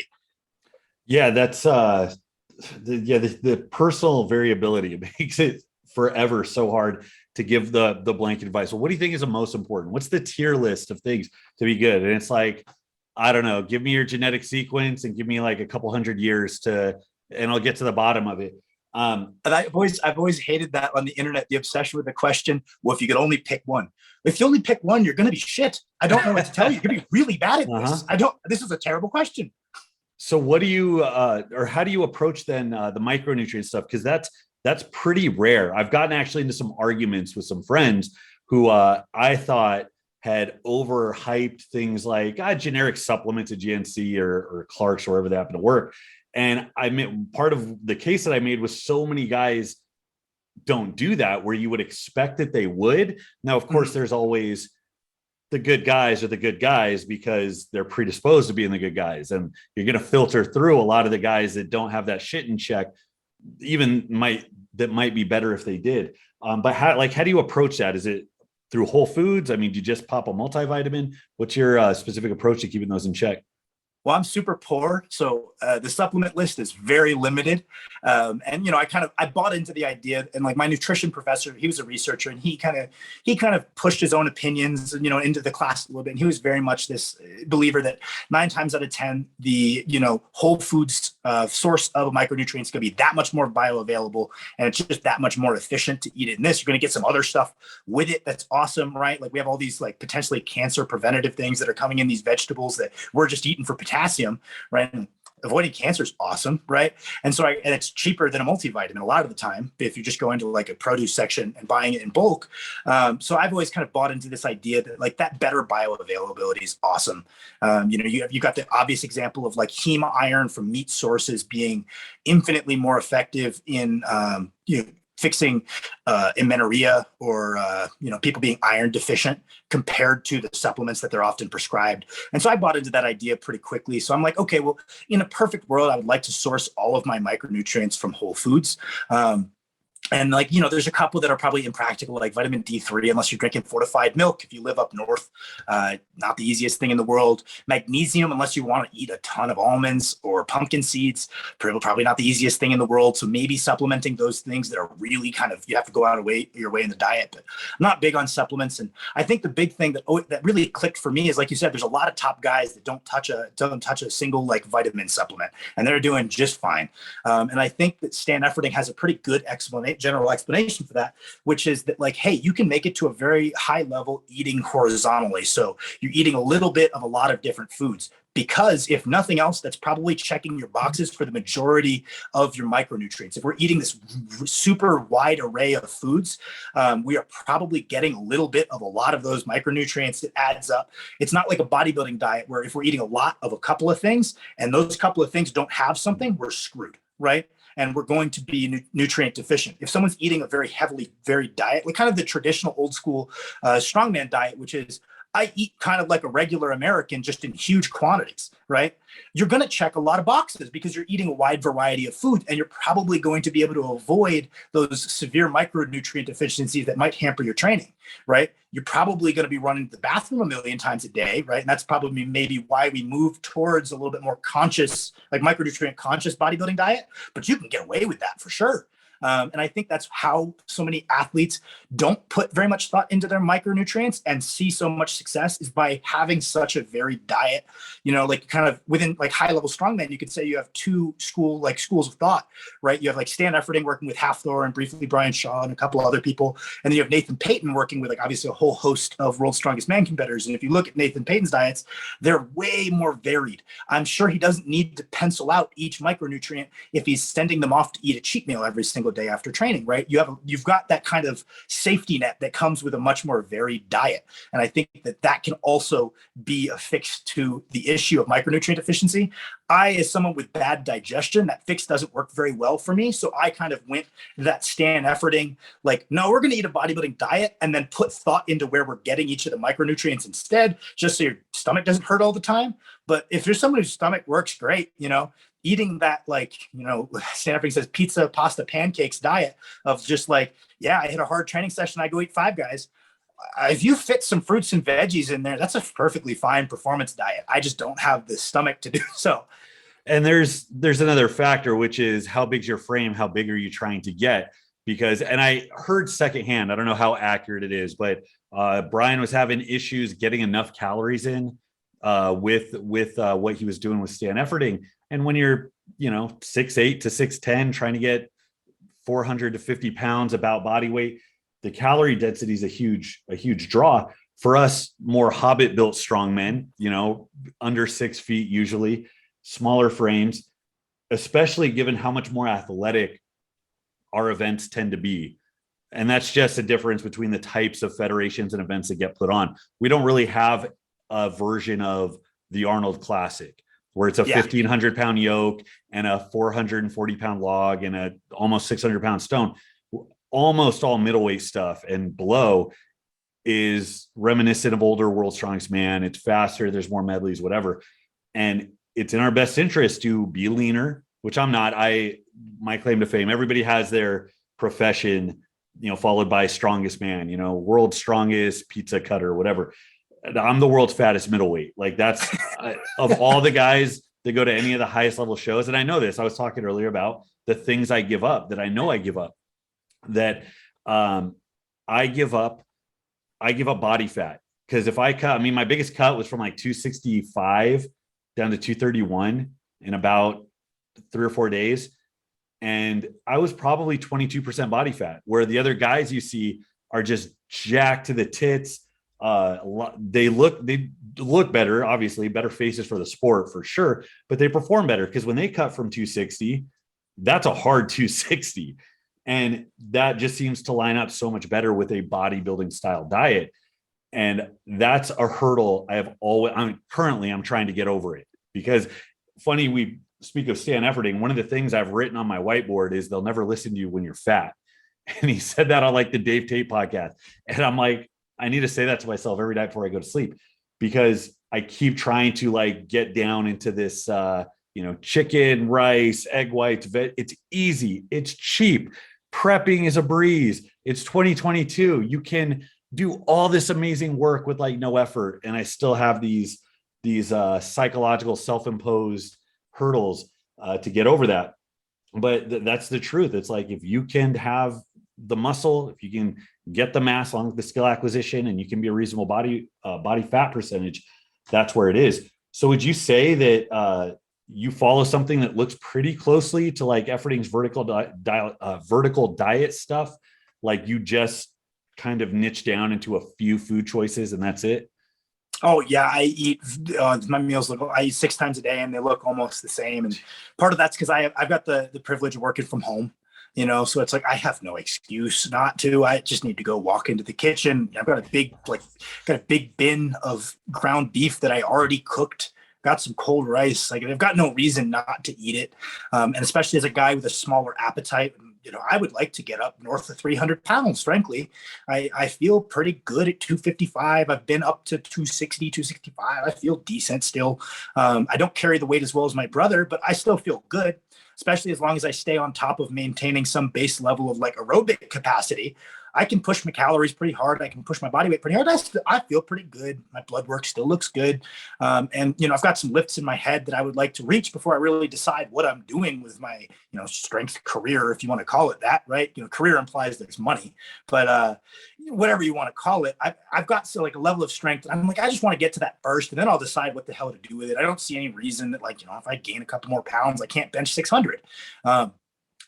Yeah, that's, the personal variability, it makes it forever so hard to give the blanket advice. Well, what do you think is the most important? What's the tier list of things to be good? And it's like, I don't know, give me your genetic sequence and give me like a couple hundred years and I'll get to the bottom of it. And I've always hated that on the internet, the obsession with the question, well, if you could only pick one. If you only pick one, you're going to be shit. I don't know what to tell you. You're going to be really bad at this. This is a terrible question. So what do you, or how do you approach then the micronutrient stuff? Because that's pretty rare. I've gotten actually into some arguments with some friends who I thought had overhyped things like generic supplements at GNC or Clark's or wherever they happen to work. And I mean, part of the case that I made was so many guys don't do that, where you would expect that they would. Now, of course, there's always the good guys are the good guys because they're predisposed to being the good guys. And you're going to filter through a lot of the guys that don't have that shit in check, that might be better if they did. But how do you approach that? Is it through whole foods? I mean, do you just pop a multivitamin? What's your specific approach to keeping those in check? Well, I'm super poor, so the supplement list is very limited. And I bought into the idea, and like my nutrition professor, he was a researcher, and he kind of pushed his own opinions, into the class a little bit. And he was very much this believer that 9 times out of 10, the whole foods source of micronutrients is going to be that much more bioavailable, and it's just that much more efficient to eat it in this. You're going to get some other stuff with it that's awesome, right? Like we have all these like potentially cancer preventative things that are coming in these vegetables that we're just eating for potassium, right? And avoiding cancer is awesome, right? And and it's cheaper than a multivitamin a lot of the time if you just go into like a produce section and buying it in bulk. So I've always kind of bought into this idea that like that better bioavailability is awesome. You got the obvious example of like heme iron from meat sources being infinitely more effective in fixing amenorrhea or people being iron deficient compared to the supplements that they're often prescribed. And so I bought into that idea pretty quickly. So I'm like, okay, well, in a perfect world, I would like to source all of my micronutrients from whole foods. And like, there's a couple that are probably impractical, like vitamin D3, unless you're drinking fortified milk. If you live up north, not the easiest thing in the world. Magnesium, unless you want to eat a ton of almonds or pumpkin seeds, probably not the easiest thing in the world. So maybe supplementing those things that are really kind of, you have to go out of your way in the diet. But I'm not big on supplements. And I think the big thing that really clicked for me is, like you said, there's a lot of top guys that don't touch a single like vitamin supplement, and they're doing just fine. And I think that Stan Efferding has a pretty good general explanation for that, which is that like, hey, you can make it to a very high level eating horizontally. So you're eating a little bit of a lot of different foods, because if nothing else, that's probably checking your boxes for the majority of your micronutrients. If we're eating this super wide array of foods, we are probably getting a little bit of a lot of those micronutrients that adds up. It's not like a bodybuilding diet where if we're eating a lot of a couple of things and those couple of things don't have something, we're screwed, right? And we're going to be nutrient deficient. If someone's eating a very heavily varied diet, like kind of the traditional old school strongman diet, which is I eat kind of like a regular American, just in huge quantities, right? You're going to check a lot of boxes because you're eating a wide variety of food, and you're probably going to be able to avoid those severe micronutrient deficiencies that might hamper your training, right? You're probably going to be running to the bathroom a million times a day, right? And that's probably maybe why we move towards a little bit more conscious, like micronutrient conscious bodybuilding diet, but you can get away with that for sure. And I think that's how so many athletes don't put very much thought into their micronutrients and see so much success, is by having such a varied diet. Like kind of within like high level strongman, you could say you have two schools of thought, right? You have like Stan Efferding working with Hafthor and briefly Brian Shaw and a couple other people. And then you have Nathan Payton working with like obviously a whole host of world's strongest man competitors. And if you look at Nathan Payton's diets, they're way more varied. I'm sure he doesn't need to pencil out each micronutrient if he's sending them off to eat a cheat meal every single day after training, right? You've got that kind of safety net that comes with a much more varied diet. And I think that can also be a fix to the issue of micronutrient deficiency. As someone with bad digestion, that fix doesn't work very well for me. So I kind of went that Stan Efferding, like, no, we're going to eat a bodybuilding diet and then put thought into where we're getting each of the micronutrients instead, just so your stomach doesn't hurt all the time. But if you're someone whose stomach works great, eating that, like, Stan Efferding says pizza, pasta, pancakes diet of just like, yeah, I hit a hard training session, I go eat Five Guys. If you fit some fruits and veggies in there, that's a perfectly fine performance diet. I just don't have the stomach to do so. And there's another factor, which is how big's your frame? How big are you trying to get? Because, and I heard secondhand, I don't know how accurate it is, but Brian was having issues getting enough calories in with what he was doing with Stan Efferding. And when you're, 6'8" to 6'10", trying to get 400 to 50 pounds about body weight, the calorie density is a huge draw for us. More hobbit built strong men, under 6 feet, usually smaller frames, especially given how much more athletic our events tend to be. And that's just a difference between the types of federations and events that get put on. We don't really have a version of the Arnold Classic where it's a 1,500 pound yoke and a 440 pound log and a almost 600 pound stone. Almost all middleweight stuff and below is reminiscent of older World's Strongest Man. It's faster. There's more medleys, whatever. And it's in our best interest to be leaner, which I'm not. My claim to fame, everybody has their profession followed by strongest man, world's strongest pizza cutter, whatever. I'm the world's fattest middleweight. Like that's of all the guys that go to any of the highest level shows. And I know this, I was talking earlier about the things I give up that I know I give up, that I give up body fat. Because if I cut, my biggest cut was from like 265 down to 231 in about 3 or 4 days. And I was probably 22% body fat, where the other guys you see are just jacked to the tits. They look better, obviously better faces for the sport for sure, but they perform better because when they cut from 260, that's a hard 260. And that just seems to line up so much better with a bodybuilding style diet. And that's a hurdle I'm trying to get over it, because funny, we speak of Stan Efferding. One of the things I've written on my whiteboard is they'll never listen to you when you're fat. And he said that on like the Dave Tate podcast. And I'm like, I need to say that to myself every night before I go to sleep, because I keep trying to like get down into this, chicken, rice, egg whites. It's easy. It's cheap. Prepping is a breeze. It's 2022. You can do all this amazing work with like no effort. And I still have these psychological self-imposed hurdles to get over that. But that's the truth. It's like, if you can have the muscle, if you can get the mass along with the skill acquisition, and you can be a reasonable body fat percentage, that's where it is. So would you say that you follow something that looks pretty closely to like Efferding's vertical diet stuff? Like you just kind of niche down into a few food choices and that's it? Oh yeah, I eat my meals. I eat 6 times a day, and they look almost the same. And part of that's because I've got the privilege of working from home, so it's like I have no excuse not to. I just need to go walk into the kitchen. I've got a big bin of ground beef that I already cooked. Got some cold rice. Like I've got no reason not to eat it. And especially as a guy with a smaller appetite, I would like to get up north of 300 pounds. Frankly, I feel pretty good at 255. I've been up to 260, 265. I feel decent still. I don't carry the weight as well as my brother, but I still feel good, especially as long as I stay on top of maintaining some base level of like aerobic capacity. I can push my calories pretty hard. I can push my body weight pretty hard. I feel pretty good. My blood work still looks good. And, I've got some lifts in my head that I would like to reach before I really decide what I'm doing with my, strength career, if you want to call it that, right? Career implies there's money, but whatever you want to call it, I've got like a level of strength. I'm like, I just want to get to that first, and then I'll decide what the hell to do with it. I don't see any reason that if I gain a couple more pounds, I can't bench 600.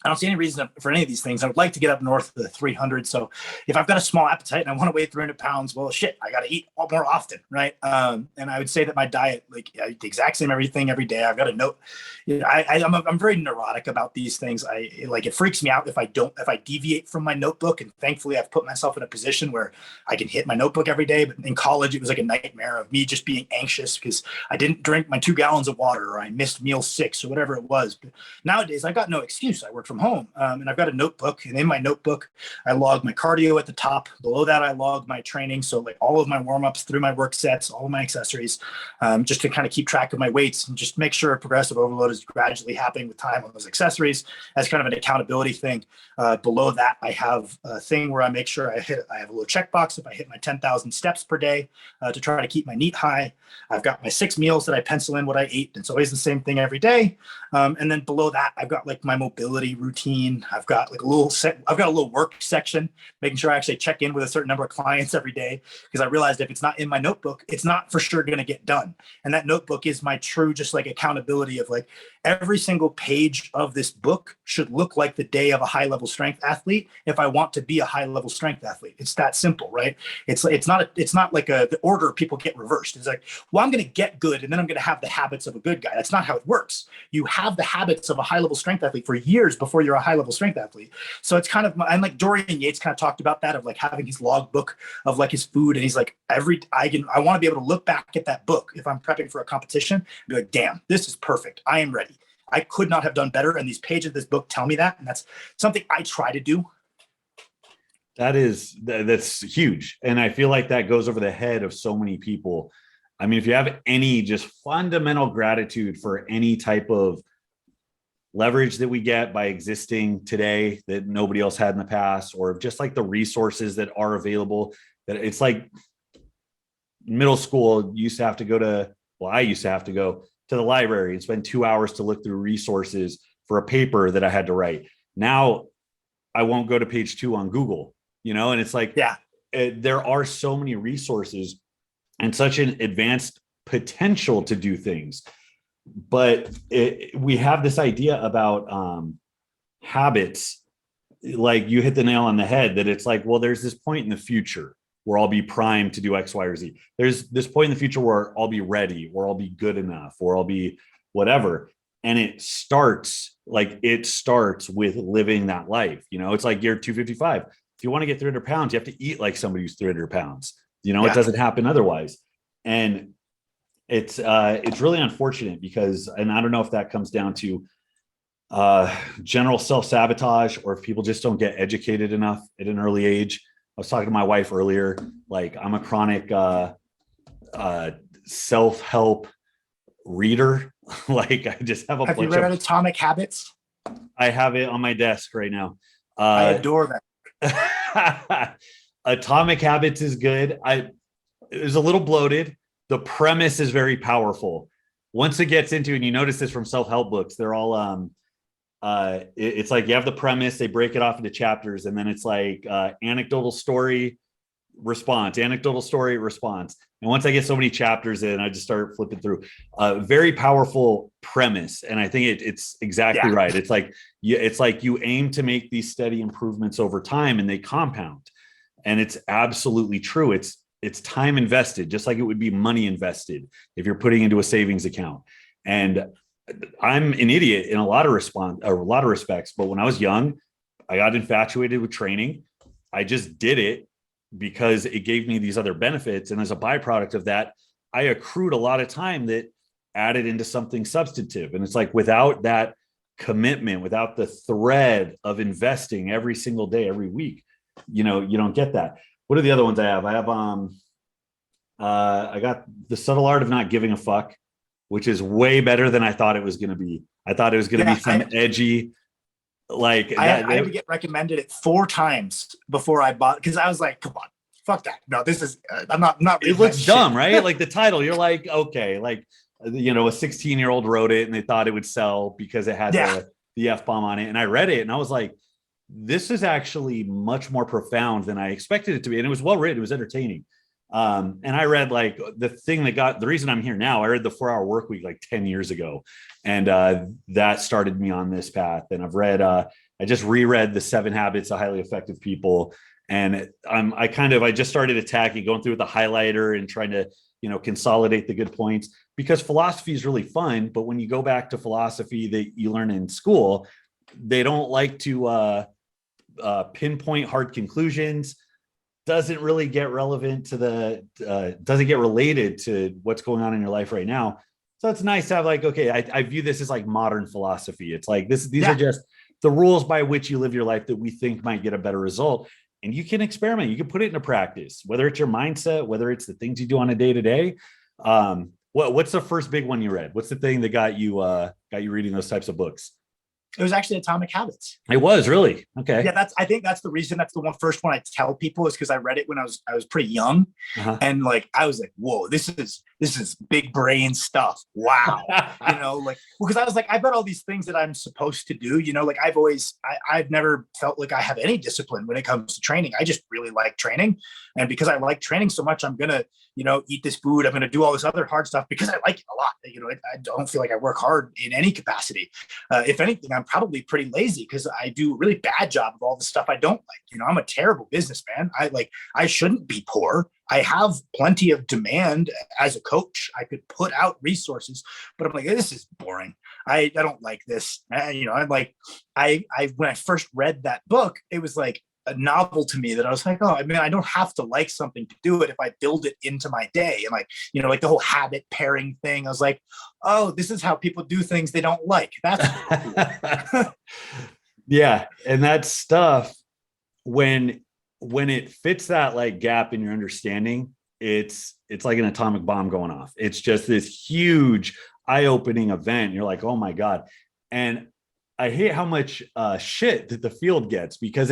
I don't see any reason for any of these things. I would like to get up north of the 300. So if I've got a small appetite and I want to weigh 300 pounds, well, shit, I got to eat more often, right? And I would say that my diet, I eat the exact same everything every day. I've got a note. I'm very neurotic about these things. It freaks me out if I deviate from my notebook. And thankfully, I've put myself in a position where I can hit my notebook every day. But in college, it was like a nightmare of me just being anxious because I didn't drink my 2 gallons of water, or I missed meal 6 or whatever it was. But nowadays, I got no excuse. I work from home, and I've got a notebook, and in my notebook I log my cardio at the top. Below that I log my training, so like all of my warm-ups through my work sets, all of my accessories, just to kind of keep track of my weights and just make sure progressive overload is gradually happening with time on those accessories as kind of an accountability thing. Below that I have a thing where I make sure I have a little checkbox if I hit my 10,000 steps per day, to try to keep my NEAT high. I've got my 6 meals that I pencil in what I ate. It's always the same thing every day. And then below that I've got like my mobility routine. I've got like a little work section, making sure I actually check in with a certain number of clients every day, because I realized if it's not in my notebook, it's not for sure going to get done. And that notebook is my true just like accountability of like every single page of this book should look like the day of a high level strength athlete if I want to be a high level strength athlete. It's that simple, right? It's not like the order people get reversed. It's like, well, I'm going to get good and then I'm going to have the habits of a good guy. That's not how it works. You have the habits of a high level strength athlete for years before you're a high level strength athlete. So it's kind of, and like Dorian Yates kind of talked about that, of like having his logbook of like his food. And he's like, I want to be able to look back at that book if I'm prepping for a competition and be like, damn, this is perfect. I am ready. I could not have done better. And these pages of this book tell me that. And that's something I try to do. That's huge. And I feel like that goes over the head of so many people. I mean, if you have any just fundamental gratitude for any type of leverage that we get by existing today that nobody else had in the past, or just like the resources that are available. That it's like middle school, you used to have to go to, well, I used to have to go to the library and spend 2 hours to look through resources for a paper that I had to write. Now I won't go to page 2 on Google, and it's like, there are so many resources and such an advanced potential to do things. But we have this idea about habits, like you hit the nail on the head, that it's like, well, there's this point in the future where I'll be primed to do X, Y, or Z. There's this point in the future where I'll be ready, or I'll be good enough, or I'll be whatever. And it starts with living that life. It's like year 255. If you want to get 300 pounds, you have to eat like somebody who's 300 pounds. It doesn't happen otherwise. And it's really unfortunate because, and I don't know if that comes down to general self-sabotage, or if people just don't get educated enough at an early age. I was talking to my wife earlier, like I'm a chronic self-help reader. Like I just have a Have you read Atomic Habits? I have it on my desk right now. I adore that. Atomic Habits is good. It was a little bloated. The premise is very powerful. Once it gets into, and you notice this from self-help books, they're all it's like you have the premise, they break it off into chapters, and then it's like anecdotal story, response, anecdotal story, response. And once I get so many chapters in, I just start flipping through. Very powerful premise, and I think it's exactly right. It's like you aim to make these steady improvements over time, and they compound. And it's absolutely true. It's time invested, just like it would be money invested if you're putting into a savings account. And I'm an idiot in a lot of respects, but when I was young, I got infatuated with training. I just did it because it gave me these other benefits. And as a byproduct of that, I accrued a lot of time that added into something substantive. And it's like, without that commitment, without the thread of investing every single day, every week, you don't get that. What are the other ones I have? I have, I got The Subtle Art of Not Giving a Fuck, which is way better than I thought it was going to be. I thought it was going to be some edgy, like I had to get recommended it 4 times before I bought, because I was like, come on, fuck that. No, this is, I'm not. It looks dumb, right? Like the title, you're like, okay, like, a 16-year-old wrote it and they thought it would sell because it had the F-bomb on it. And I read it and I was like, this is actually much more profound than I expected it to be. And it was well written. It was entertaining. And I read like the reason I'm here now, I read the 4-Hour Workweek like 10 years ago. And that started me on this path. And I've read, I just reread The 7 Habits of Highly Effective People. And I just started going through with the highlighter and trying to, consolidate the good points, because philosophy is really fun. But when you go back to philosophy that you learn in school, they don't like to pinpoint hard conclusions. Doesn't really get relevant to doesn't get related to what's going on in your life right now. So it's nice to have like, okay, I view this as like modern philosophy. It's like these are just the rules by which you live your life that we think might get a better result. And you can experiment, you can put it into practice, whether it's your mindset, whether it's the things you do on a day-to-day. What's the first big one you read? What's the thing that got you reading those types of books? It was actually Atomic Habits. It was really okay. Yeah, I think that's the reason. That's the first one I tell people, is because I read it when I was pretty young, and like I was like, whoa, this is big brain stuff. Wow, because I was like, I bet all these things that I'm supposed to do. Like I've never felt like I have any discipline when it comes to training. I just really like training, and because I like training so much, I'm gonna eat this food. I'm gonna do all this other hard stuff because I like it a lot. I don't feel like I work hard in any capacity. If anything, I'm probably pretty lazy because I do a really bad job of all the stuff I don't like. I'm a terrible businessman. I shouldn't be poor. I have plenty of demand as a coach. I could put out resources, but I'm like, this is boring. I don't like this. I'm like, when I first read that book, it was like a novel to me that I was like, oh, I mean, I don't have to like something to do it if I build it into my day. And like, like the whole habit pairing thing, I was like, oh, this is how people do things they don't like. That's cool. Yeah. And that stuff, when it fits that like gap in your understanding, it's like an atomic bomb going off. It's just this huge eye-opening event. You're like, oh my God. And I hate how much shit that the field gets, because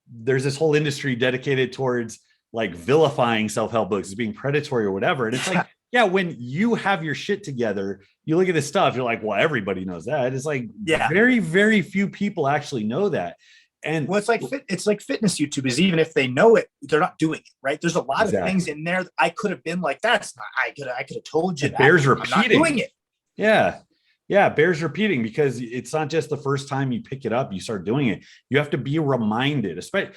there's this whole industry dedicated towards like vilifying self-help books as being predatory or whatever. And it's like, yeah, when you have your shit together, you look at this stuff, you're like, well, everybody knows that. It's like, very, very few people actually know that. And well, it's like fitness YouTubers, even if they know it, they're not doing it, right? There's a lot of things in there that I could have been like, that's not, I could have told you that. Bears repeating. I'm not doing it. Yeah. Yeah, bears repeating, because it's not just the first time you pick it up, you start doing it. You have to be reminded. Especially,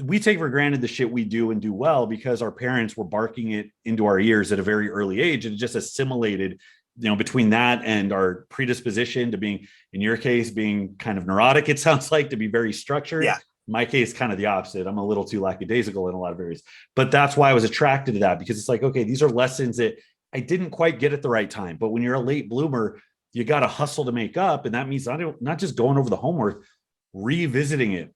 we take for granted the shit we do and do well because our parents were barking it into our ears at a very early age, and it just assimilated, between that and our predisposition to being, in your case, being kind of neurotic, it sounds like, to be very structured. Yeah. In my case, kind of the opposite. I'm a little too lackadaisical in a lot of areas, but that's why I was attracted to that, because it's like, okay, these are lessons that I didn't quite get at the right time. But when you're a late bloomer, you got to hustle to make up. And that means not just going over the homework, revisiting it,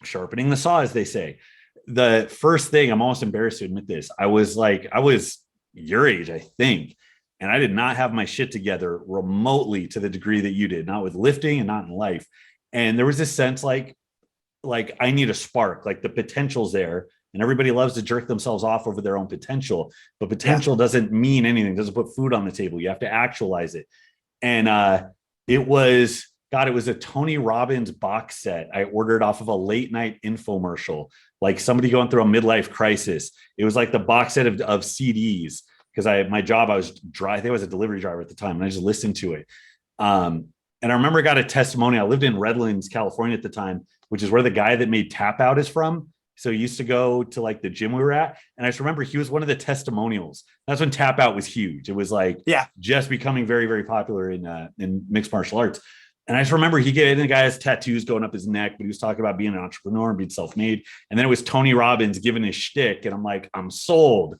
sharpening the saw, as they say. The first thing, I'm almost embarrassed to admit this, I was your age, I think. And I did not have my shit together remotely to the degree that you did, not with lifting and not in life. And there was this sense like I need a spark, like the potential's there. And everybody loves to jerk themselves off over their own potential, but potential doesn't mean anything. It doesn't put food on the table. You have to actualize it. And it was a Tony Robbins box set. I ordered off of a late night infomercial, like somebody going through a midlife crisis. It was like the box set of CDs. Because my job, I think I was a delivery driver at the time, and I just listened to it. And I remember I got a testimonial. I lived in Redlands, California at the time, which is where the guy that made Tap Out is from. So he used to go to like the gym we were at. And I just remember he was one of the testimonials. That's when Tap Out was huge. It was like just becoming very, very popular in mixed martial arts. And I just remember the guy has tattoos going up his neck, but he was talking about being an entrepreneur and being self-made. And then it was Tony Robbins giving his shtick. And I'm like, I'm sold.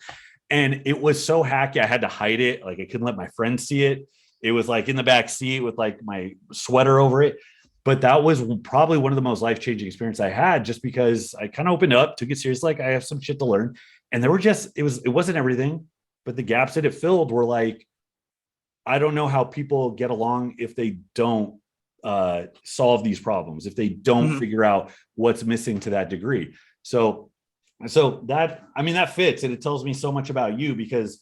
And it was so hacky, I had to hide it. Like I couldn't let my friends see it. It was like in the back seat with like my sweater over it. But that was probably one of the most life-changing experiences I had, just because I kind of opened up, took it serious. Like I have some shit to learn. And there were it wasn't everything, but the gaps that it filled were like, I don't know how people get along if they don't solve these problems, if they don't figure out what's missing to that degree. So that fits, and it tells me so much about you, because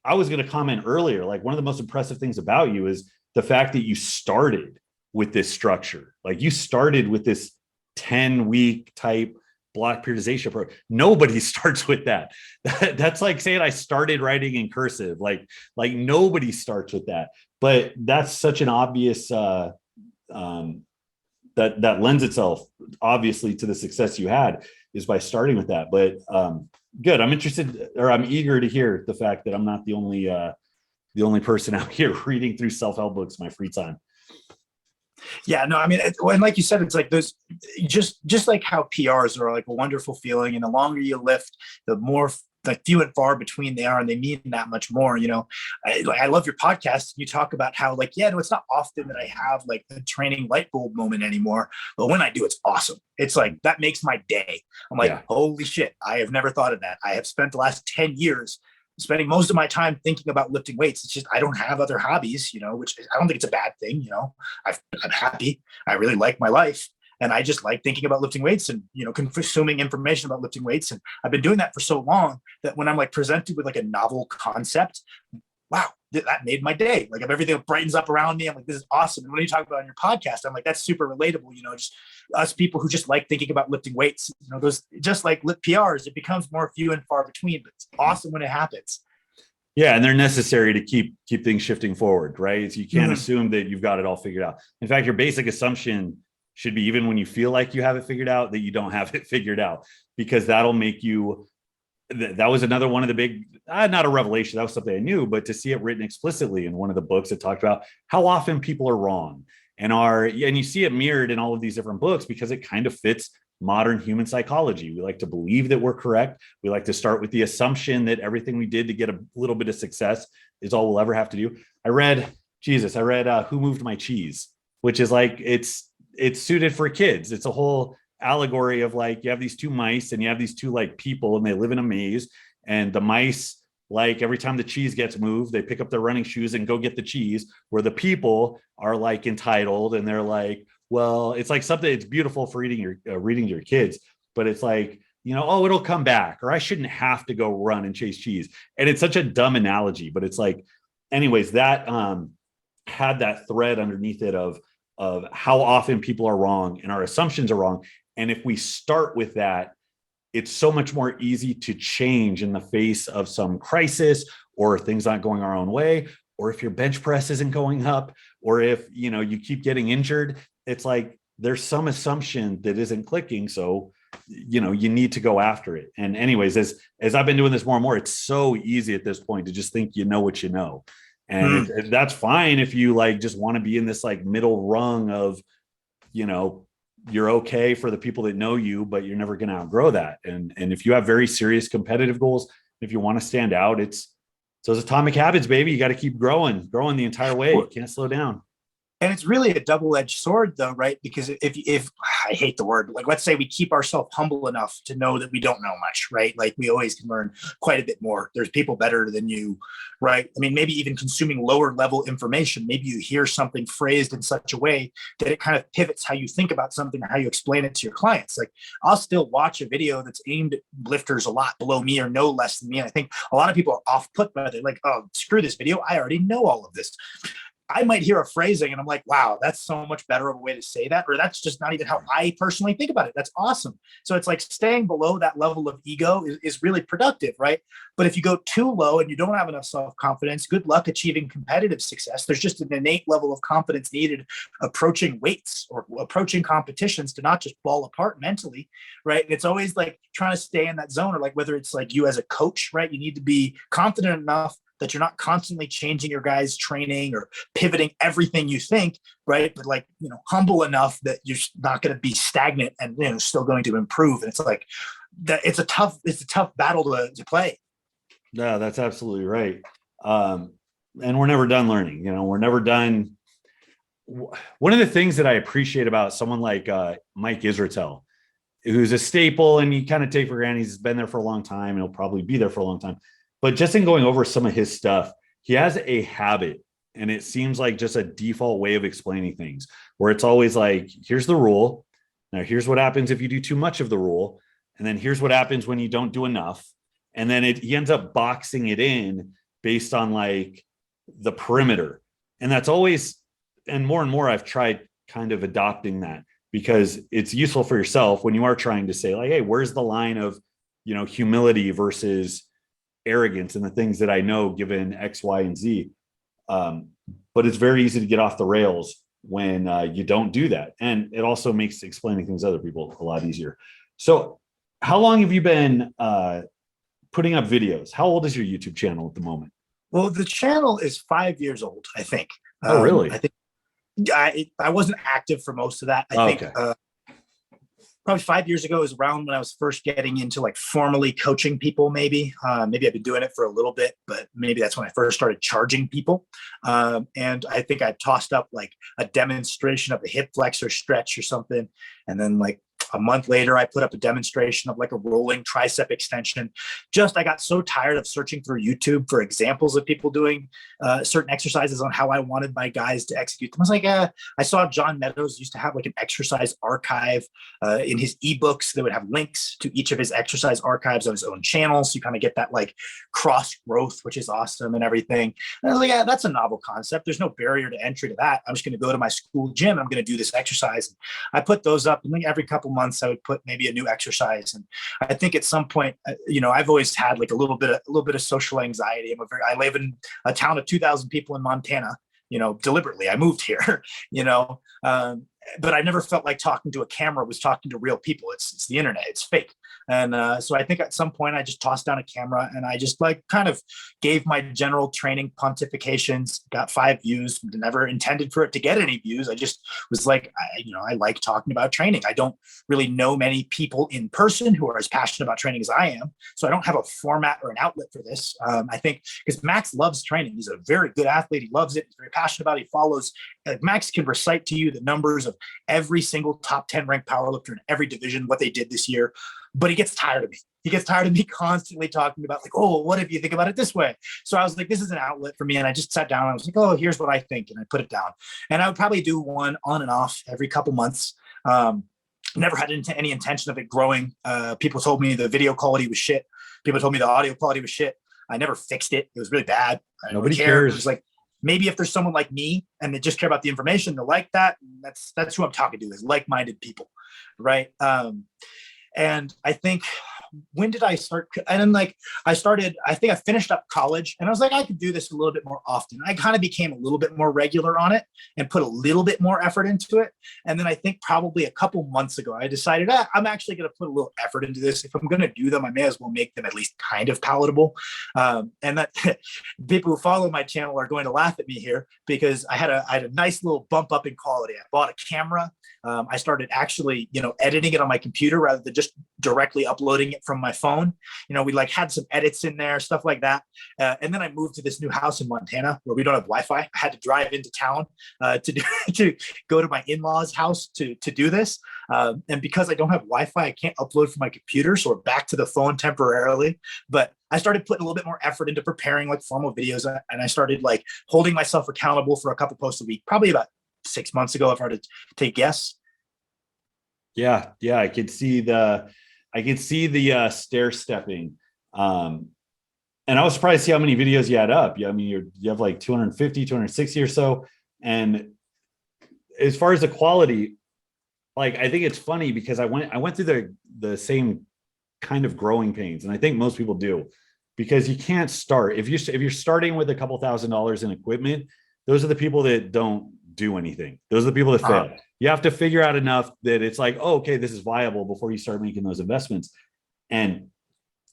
I was going to comment earlier, like one of the most impressive things about you is the fact that you started with this structure. Like you started with this 10-week type block periodization program. Nobody starts with that. That's like saying I started writing in cursive. Like nobody starts with that. But that's such an obvious that lends itself obviously to the success you had, is by starting with that. But good. I'm eager to hear the fact that I'm not the only person out here reading through self-help books in my free time. Yeah, no, I mean, and like you said, it's like those, just like how PRs are like a wonderful feeling, and the longer you lift, the more like few and far between they are, and they mean that much more. I love your podcast. You talk about how like, it's not often that I have like a training light bulb moment anymore, but when I do, it's awesome. It's like, that makes my day. I'm like, holy shit, I have never thought of that. I have spent the last 10 years spending most of my time thinking about lifting weights. It's just, I don't have other hobbies, which I don't think it's a bad thing. I'm happy. I really like my life. And I just like thinking about lifting weights and, consuming information about lifting weights. And I've been doing that for so long that when I'm like presented with like a novel concept, wow, that made my day. Like if everything brightens up around me, I'm like, this is awesome. And when you talk about it on your podcast, I'm like, that's super relatable. Just us people who just like thinking about lifting weights, those just like lift PRs, it becomes more few and far between, but it's awesome when it happens. Yeah. And they're necessary to keep things shifting forward, right? So you can't assume that you've got it all figured out. In fact, your basic assumption should be, even when you feel like you have it figured out, that you don't have it figured out, because that'll make you, that was another one of the big, not a revelation, that was something I knew, but to see it written explicitly in one of the books that talked about how often people are wrong and you see it mirrored in all of these different books, because it kind of fits modern human psychology. We like to believe that we're correct. We like to start with the assumption that everything we did to get a little bit of success is all we'll ever have to do. I read Who Moved My Cheese, which is like, it's suited for kids. It's a whole allegory of like, you have these two mice and you have these two like people, and they live in a maze, and the mice like every time the cheese gets moved, they pick up their running shoes and go get the cheese, where the people are like entitled and they're like, well, it's like something, it's beautiful for reading to your kids, but it's like, oh, it'll come back, or I shouldn't have to go run and chase cheese. And it's such a dumb analogy, but it's like, anyways, that had that thread underneath it of how often people are wrong and our assumptions are wrong. And if we start with that, it's so much more easy to change in the face of some crisis, or things not going our own way, or if your bench press isn't going up, or if you keep getting injured. It's like there's some assumption that isn't clicking. So you need to go after it. And anyways, as I've been doing this more and more, it's so easy at this point to just think what you know. And that's fine if you like just want to be in this like middle rung of, you're okay for the people that know you, but you're never going to outgrow that. And if you have very serious competitive goals, if you want to stand out, it's those atomic habits, baby. You got to keep growing the entire way. You can't slow down. And it's really a double-edged sword, though, right? Because if I hate the word, like, let's say we keep ourselves humble enough to know that we don't know much, right? Like, we always can learn quite a bit more. There's people better than you, right? I mean, maybe even consuming lower level information. Maybe you hear something phrased in such a way that it kind of pivots how you think about something, or how you explain it to your clients. Like, I'll still watch a video that's aimed at lifters a lot below me or no less than me. And I think a lot of people are off put by it. They're like, oh, screw this video. I already know all of this. I might hear a phrasing and I'm like, wow, that's so much better of a way to say that. Or that's just not even how I personally think about it. That's awesome. So it's like staying below that level of ego is really productive, right? But if you go too low and you don't have enough self-confidence, good luck achieving competitive success. There's just an innate level of confidence needed approaching weights or approaching competitions to not just fall apart mentally, right? And it's always like trying to stay in that zone, or like whether it's like you as a coach, right? You need to be confident enough that you're not constantly changing your guys' training or pivoting everything you think, right? But like, humble enough that you're not going to be stagnant and, still going to improve. And it's like that. It's a tough battle to play. No, that's absolutely right. And we're never done learning. We're never done. One of the things that I appreciate about someone like Mike Israetel, who's a staple, and you kind of take for granted he's been there for a long time, and he'll probably be there for a long time. But just in going over some of his stuff, he has a habit, and it seems like just a default way of explaining things, where it's always like, here's the rule. Now, here's what happens if you do too much of the rule. And then here's what happens when you don't do enough. And then he ends up boxing it in based on like the perimeter. And that's always, and more I've tried kind of adopting that, because it's useful for yourself when you are trying to say like, hey, where's the line of, humility versus arrogance and the things that I know given X, Y, and Z. But it's very easy to get off the rails when you don't do that. And it also makes explaining things to other people a lot easier. So how long have you been putting up videos? How old is your YouTube channel at the moment? Well, the channel is 5 years old, I think. Oh, really? I think I wasn't active for most of that. I think probably 5 years ago is around when I was first getting into like formally coaching people. Maybe I've been doing it for a little bit, but maybe that's when I first started charging people. And I think I tossed up like a demonstration of a hip flexor stretch or something. And then like a month later, I put up a demonstration of like a rolling tricep extension. I got so tired of searching through YouTube for examples of people doing certain exercises on how I wanted my guys to execute them. I was like, I saw John Meadows used to have like an exercise archive in his ebooks that would have links to each of his exercise archives on his own channel. So you kind of get that like cross growth, which is awesome and everything. And I was like, yeah, that's a novel concept. There's no barrier to entry to that. I'm just going to go to my school gym. I'm going to do this exercise. And I put those up, and like every couple months I would put maybe a new exercise. And I think at some point, I've always had like a little bit of social anxiety. I live in a town of 2,000 people in Montana, deliberately. I moved here, but I never felt like talking to a camera was talking to real people. It's the internet, it's fake. And so I think at some point I just tossed down a camera and I just like kind of gave my general training pontifications, got 5 views, never intended for it to get any views. I just was like, I like talking about training. I don't really know many people in person who are as passionate about training as I am. So I don't have a format or an outlet for this. I think because Max loves training. He's a very good athlete. He loves it. He's very passionate about it. He follows. Max can recite to you the numbers of every single top 10 ranked powerlifter in every division, what they did this year. But he gets tired of me. he gets tired of me constantly talking about like, oh, what if you think about it this way? So I was like, this is an outlet for me. And I just sat down and I was like, oh, here's what I think. And I put it down. And I would probably do one on and off every couple months. Never had any intention of it growing. People told me the video quality was shit. People told me the audio quality was shit. I never fixed it. It was really bad. Nobody cares. It was like, maybe if there's someone like me and they just care about the information, they'll like that. That's who I'm talking to, is like-minded people, right? And I think, when did I start? And then like I think I finished up college and I was like, I could do this a little bit more often. I kind of became a little bit more regular on it and put a little bit more effort into it. And then I think probably a couple months ago, I decided I'm actually going to put a little effort into this. If I'm going to do them, I may as well make them at least kind of palatable. And that people who follow my channel are going to laugh at me here, because I had a nice little bump up in quality. I bought a camera. I started actually, editing it on my computer rather than just directly uploading it from my phone. We like had some edits in there, stuff like that. And then I moved to this new house in Montana where we don't have Wi-Fi. I had to drive into town to go to my in-laws' house to do this. And because I don't have Wi-Fi, I can't upload from my computer. So we're back to the phone temporarily. But I started putting a little bit more effort into preparing like formal videos. And I started like holding myself accountable for a couple posts a week, probably about 6 months ago, if I were to take a guess. Yeah. I could see the stair stepping. And I was surprised to see how many videos you had up. I mean, you have like 250, 260 or so. And as far as the quality, like, I think it's funny because I went through the same kind of growing pains. And I think most people do, because you can't start. If you're starting with a couple $1,000s in equipment, those are the people that don't do anything. Those are the people that fail. You have to figure out enough that it's like, oh, okay, this is viable before you start making those investments. And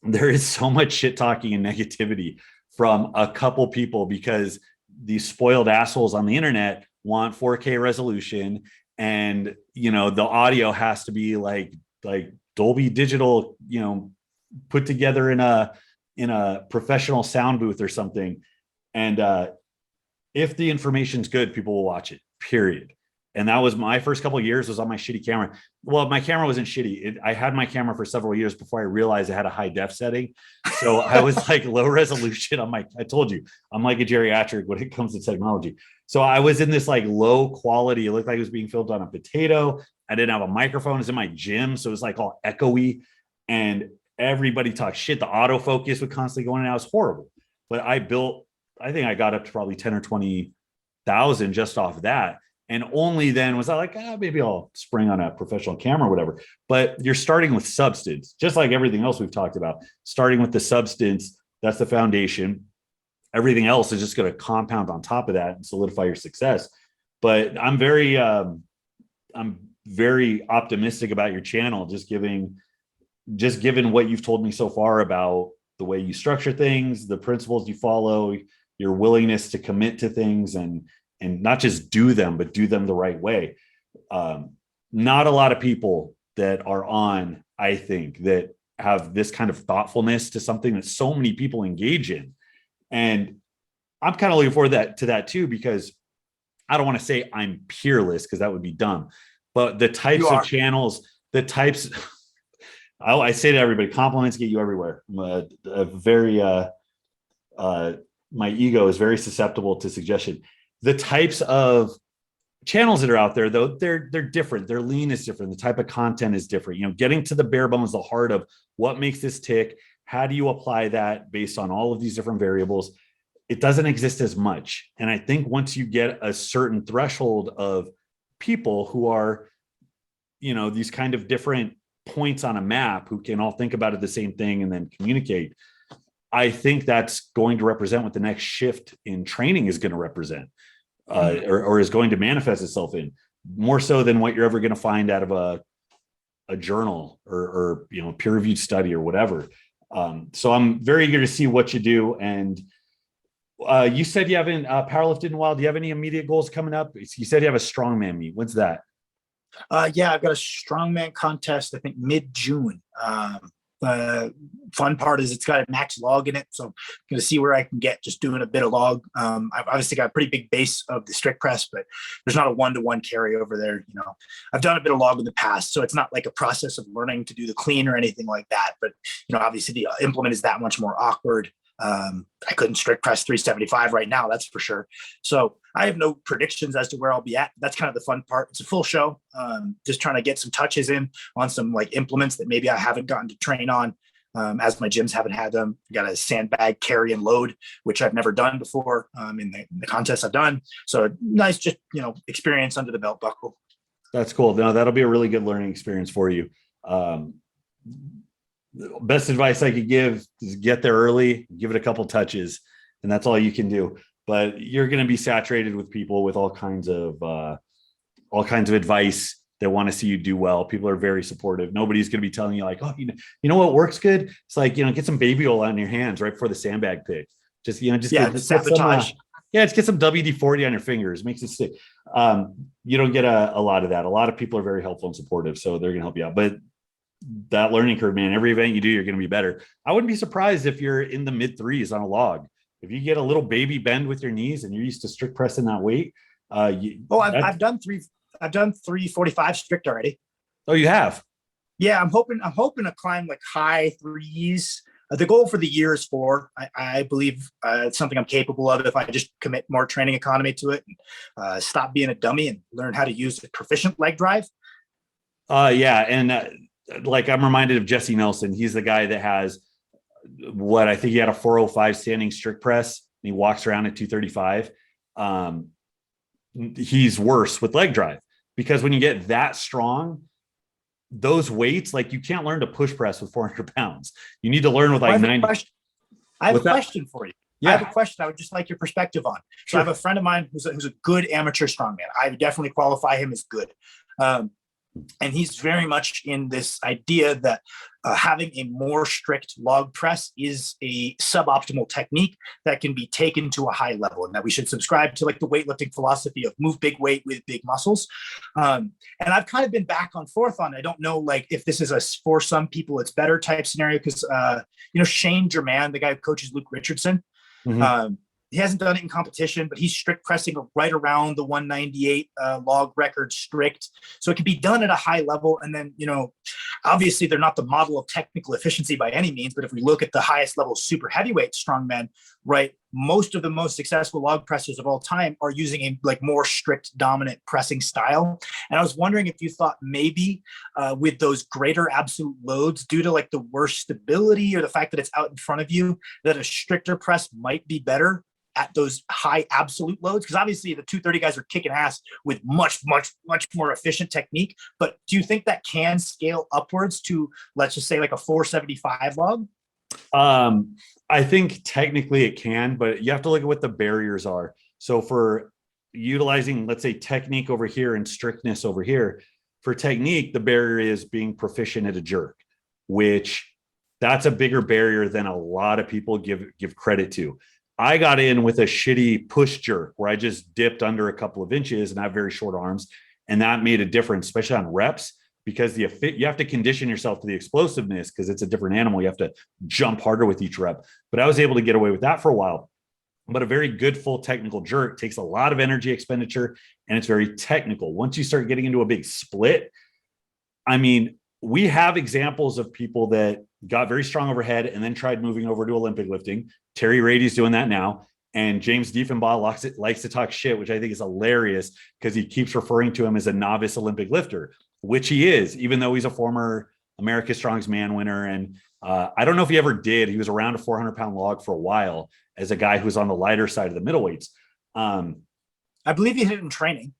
there is so much shit talking and negativity from a couple people because these spoiled assholes on the internet want 4K resolution, and the audio has to be like Dolby Digital, put together in a professional sound booth or something. And if the information's good, people will watch it, period. And that was my first couple of years, was on my shitty camera. Well, my camera wasn't shitty. I had my camera for several years before I realized I had a high def setting. So I was like low resolution on I told you, I'm like a geriatric when it comes to technology. So I was in this like low quality. It looked like it was being filmed on a potato. I didn't have a microphone. It was in my gym. So it was like all echoey, and everybody talked shit. The autofocus would constantly go in and out. It was horrible. But I think I got up to probably 10 or 20,000 just off that. And only then was I like, maybe I'll spring on a professional camera or whatever. But you're starting with substance, just like everything else we've talked about. Starting with the substance, that's the foundation. Everything else is just going to compound on top of that and solidify your success. But I'm very optimistic about your channel, just given what you've told me so far about the way you structure things, the principles you follow, your willingness to commit to things and not just do them, but do them the right way. Not a lot of people that are on, I think, that have this kind of thoughtfulness to something that so many people engage in. And I'm kind of looking forward to that too, because I don't want to say I'm peerless, because that would be dumb. But the types of channels, I say to everybody, compliments get you everywhere. My ego is very susceptible to suggestion. The types of channels that are out there, though, they're different. Their lean is different. The type of content is different. Getting to the bare bones, the heart of what makes this tick. How do you apply that based on all of these different variables? It doesn't exist as much. And I think once you get a certain threshold of people who are, these kind of different points on a map who can all think about it the same thing and then communicate, I think that's going to represent what the next shift in training is going to represent, or is going to manifest itself in, more so than what you're ever going to find out of a journal or peer-reviewed study or whatever. So I'm very eager to see what you do. And you said you haven't powerlifted in a while. Do you have any immediate goals coming up? You said you have a strongman meet. When's that? Yeah, I've got a strongman contest, I think mid-June. Fun part is it's got a max log in it, so I'm going to see where I can get just doing a bit of log. I've obviously got a pretty big base of the strict press, but there's not a one-to-one carry over there. I've done a bit of log in the past, so it's not like a process of learning to do the clean or anything like that. But obviously the implement is that much more awkward. I couldn't strict press 375 right now, that's for sure. So I have no predictions as to where I'll be at. That's kind of the fun part. It's a full show. Just trying to get some touches in on some like implements that maybe I haven't gotten to train on, as my gyms haven't had them. Got a sandbag carry and load, which I've never done before in the contests I've done. So nice, just experience under the belt buckle. That's cool. No, that'll be a really good learning experience for you. Best advice I could give is get there early, give it a couple touches, and that's all you can do. But you're going to be saturated with people with all kinds of advice that want to see you do well. People are very supportive. Nobody's going to be telling you like, oh, you know what works good? It's like, get some baby oil on your hands right before the sandbag pick. Just sabotage. Let's get some WD-40 on your fingers. Makes it stick. You don't get a lot of that. A lot of people are very helpful and supportive, so they're going to help you out. But that learning curve, man, every event you do, you're going to be better. I wouldn't be surprised if you're in the mid threes on a log. If you get a little baby bend with your knees and you're used to strict pressing that weight. I've done 345 strict already. Oh, you have? Yeah. I'm hoping to climb like high threes. The goal for the year is 4. I believe it's something I'm capable of if I just commit more training economy to it and stop being a dummy and learn how to use a proficient leg drive. Like I'm reminded of Jesse Nelson. He's the guy that has I think he had a 405 standing strict press. And he walks around at 235. He's worse with leg drive because when you get that strong, those weights, like you can't learn to push press with 400 pounds. You need to learn with like 90. I have a question for you. Yeah. I have a question I would just like your perspective on. So Sure. I have a friend of mine who's a good amateur strongman. I would definitely qualify him as good. And he's very much in this idea that having a more strict log press is a suboptimal technique that can be taken to a high level, and that we should subscribe to like the weightlifting philosophy of move big weight with big muscles. And I've kind of been back and forth on, I don't know, like if this is for some people it's better type scenario, because Shane German, the guy who coaches Luke Richardson, he hasn't done it in competition, but he's strict pressing right around the 198 log record strict. So it can be done at a high level. And then, obviously they're not the model of technical efficiency by any means, but if we look at the highest level super heavyweight strongmen, right, most of the most successful log pressers of all time are using a like more strict dominant pressing style. And I was wondering if you thought maybe with those greater absolute loads, due to like the worse stability or the fact that it's out in front of you, that a stricter press might be better at those high absolute loads, because obviously the 230 guys are kicking ass with much more efficient technique. But do you think that can scale upwards to, let's just say, like a 475 log? I think technically it can, but you have to look at what the barriers are. So for utilizing, let's say, technique over here and strictness over here, for technique, the barrier is being proficient at a jerk, which that's a bigger barrier than a lot of people give credit to. I got in with a shitty push jerk where I just dipped under a couple of inches and I have very short arms. And that made a difference, especially on reps, because you have to condition yourself to the explosiveness because it's a different animal. You have to jump harder with each rep. But I was able to get away with that for a while. But a very good full technical jerk takes a lot of energy expenditure and it's very technical. Once you start getting into a big split, I mean, we have examples of people that got very strong overhead and then tried moving over to Olympic lifting. Terry Rady's doing that now. And James Diefenbaugh likes to talk shit, which I think is hilarious because he keeps referring to him as a novice Olympic lifter, which he is, even though he's a former America's Strongest Man winner. And I don't know if he ever did. He was around a 400-pound log for a while as a guy who was on the lighter side of the middleweights. I believe he hit it in training.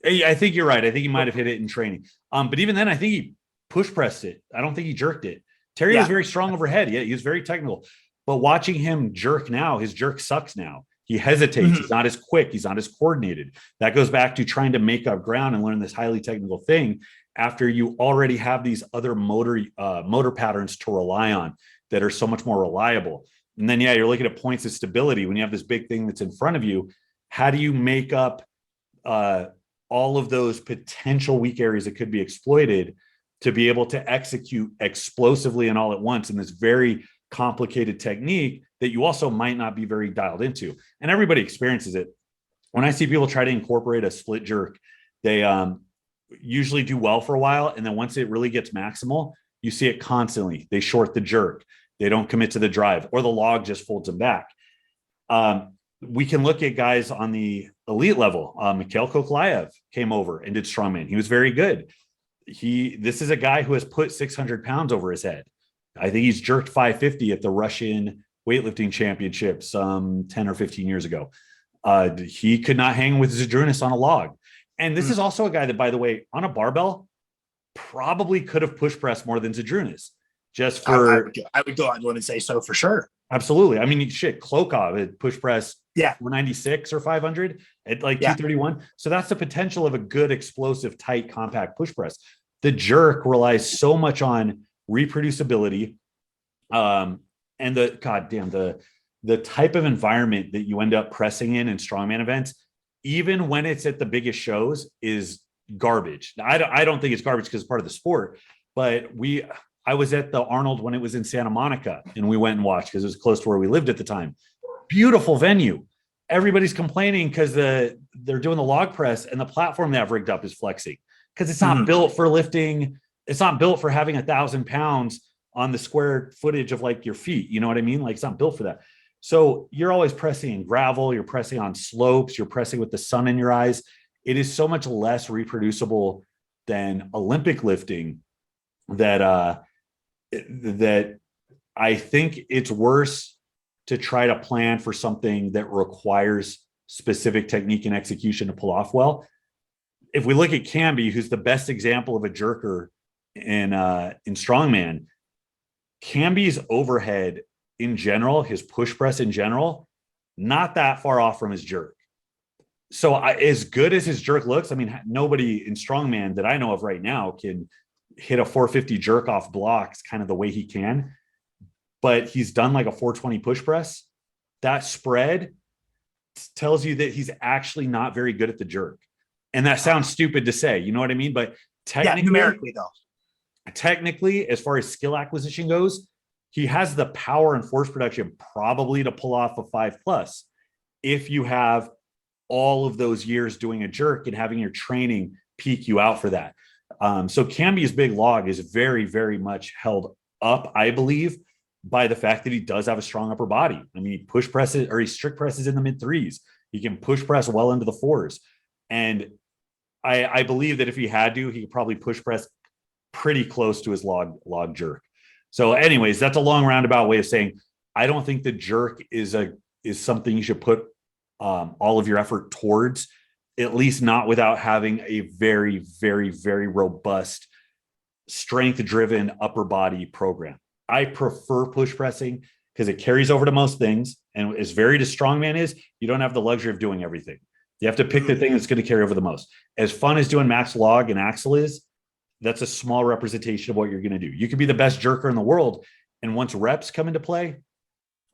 I think you're right. I think he might have hit it in training. But even then, I think he push pressed it. I don't think he jerked it. Terry was very strong overhead. Yeah, he was very technical. But watching him jerk now, his jerk sucks now. He hesitates. He's not as quick. He's not as coordinated. That goes back to trying to make up ground and learn this highly technical thing after you already have these other motor patterns to rely on that are so much more reliable. And then, you're looking at points of stability. When you have this big thing that's in front of you, how do you make up all of those potential weak areas that could be exploited to be able to execute explosively and all at once in this very complicated technique that you also might not be very dialed into. And everybody experiences it. When I see people try to incorporate a split jerk, they usually do well for a while. And then once it really gets maximal, you see it constantly. They short the jerk. They don't commit to the drive, or the log just folds them back. We can look at guys on the elite level. Mikhail Kokolayev came over and did strongman. He was very good. This is a guy who has put 600 pounds over his head. I think he's jerked 550 at the Russian weightlifting championships 10 or 15 years ago. He could not hang with Zydrunas on a log. And this is also a guy that, by the way, on a barbell, probably could have push pressed more than Zydrunas. Just for I would go on and say so for sure. Absolutely. I mean, shit, Klokov had push press 496 or 500 at like 231. So that's the potential of a good, explosive, tight, compact push press. The jerk relies so much on reproducibility, and the type of environment that you end up pressing in strongman events, even when it's at the biggest shows, is garbage. Now, I don't think it's garbage because it's part of the sport, but I was at the Arnold when it was in Santa Monica, and we went and watched because it was close to where we lived at the time. Beautiful venue. Everybody's complaining because they're doing the log press and the platform they have rigged up is flexing because it's not built for lifting. It's not built for having 1,000 pounds on the square footage of like your feet. You know what I mean? Like, it's not built for that. So you're always pressing in gravel. You're pressing on slopes. You're pressing with the sun in your eyes. It is so much less reproducible than Olympic lifting that I think it's worse to try to plan for something that requires specific technique and execution to pull off well. If we look at Camby, who's the best example of a jerker in strongman, Camby's overhead in general, his push press in general, not that far off from his jerk. So as good as his jerk looks, I mean, nobody in strongman that I know of right now can hit a 450 jerk off blocks kind of the way he can, but he's done like a 420 push press. That spread tells you that he's actually not very good at the jerk. And that sounds stupid to say, you know what I mean? But technically, as far as skill acquisition goes, he has the power and force production probably to pull off a 5+ if you have all of those years doing a jerk and having your training peak you out for that. So Camby's big log is very, very much held up, I believe, by the fact that he does have a strong upper body. I mean, he push presses, or he strict presses in the mid 3s. He can push press well into the 4s. And I believe that if he had to, he could probably push press pretty close to his log jerk. So anyways, that's a long roundabout way of saying, I don't think the jerk is something you should put all of your effort towards, at least not without having a very, very, very robust, strength-driven upper body program. I prefer push pressing because it carries over to most things. And as varied as strongman is, you don't have the luxury of doing everything. You have to pick the thing that's going to carry over the most. As fun as doing max log and axle is, that's a small representation of what you're going to do. You could be the best jerker in the world, and once reps come into play,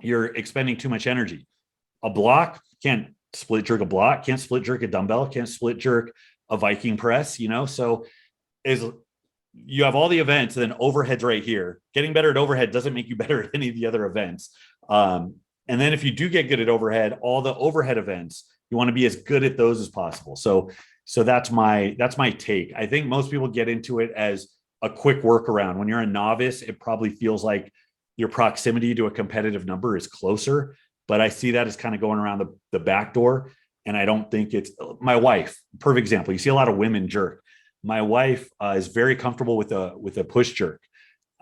you're expending too much energy. A block, can't split jerk a block, can't split jerk a dumbbell, can't split jerk a Viking press, you know? So is you have all the events, and then overhead's right here. Getting better at overhead doesn't make you better at any of the other events. And then if you do get good at overhead, all the overhead events, you want to be as good at those as possible. So that's my take. I think most people get into it as a quick workaround. When you're a novice, it probably feels like your proximity to a competitive number is closer, but I see that as kind of going around the back door. And I don't think it's my wife. Perfect example. You see a lot of women jerk. My wife is very comfortable with a push jerk,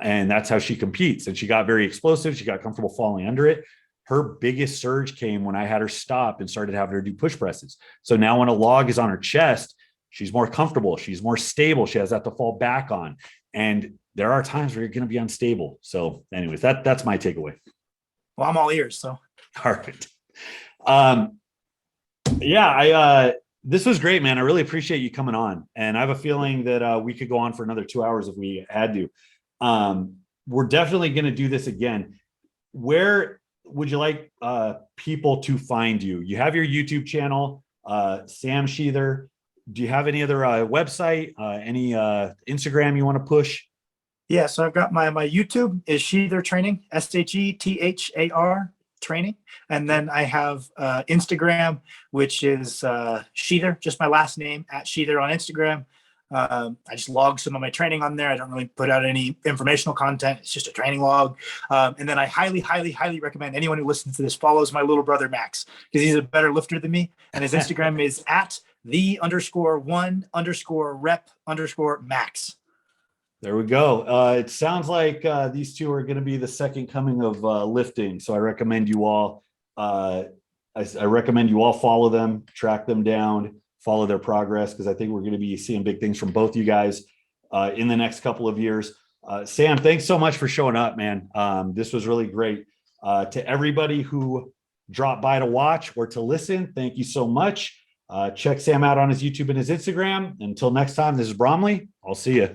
and that's how she competes. And she got very explosive. She got comfortable falling under it. Her biggest surge came when I had her stop and started having her do push presses. So now when a log is on her chest, she's more comfortable. She's more stable. She has that to fall back on. And there are times where you're going to be unstable. So anyways, that's my takeaway. Well, I'm all ears. So. All right. This was great, man. I really appreciate you coming on. And I have a feeling that we could go on for another 2 hours if we had to. We're definitely going to do this again. Where would you like people to find you? You have your YouTube channel, Sam Shethar. do you have any other website, any Instagram you want to push? Yeah, so I've got my YouTube is Shethar Training, Shethar Training, and then I have Instagram, which is Shethar, just my last name at Shethar on Instagram. I just log some of my training on there. I don't really put out any informational content. It's just a training log. And then I highly recommend anyone who listens to this follows my little brother Max, because he's a better lifter than me, and his Instagram is at the_1_rep_max. There we go. It sounds like these two are going to be the second coming of lifting. So I recommend you all. I recommend you all follow them, track them down, follow their progress, because I think we're going to be seeing big things from both you guys in the next couple of years. Sam, thanks so much for showing up, man. This was really great. To everybody who dropped by to watch or to listen, thank you so much. Check Sam out on his YouTube and his Instagram. Until next time, this is Bromley. I'll see you.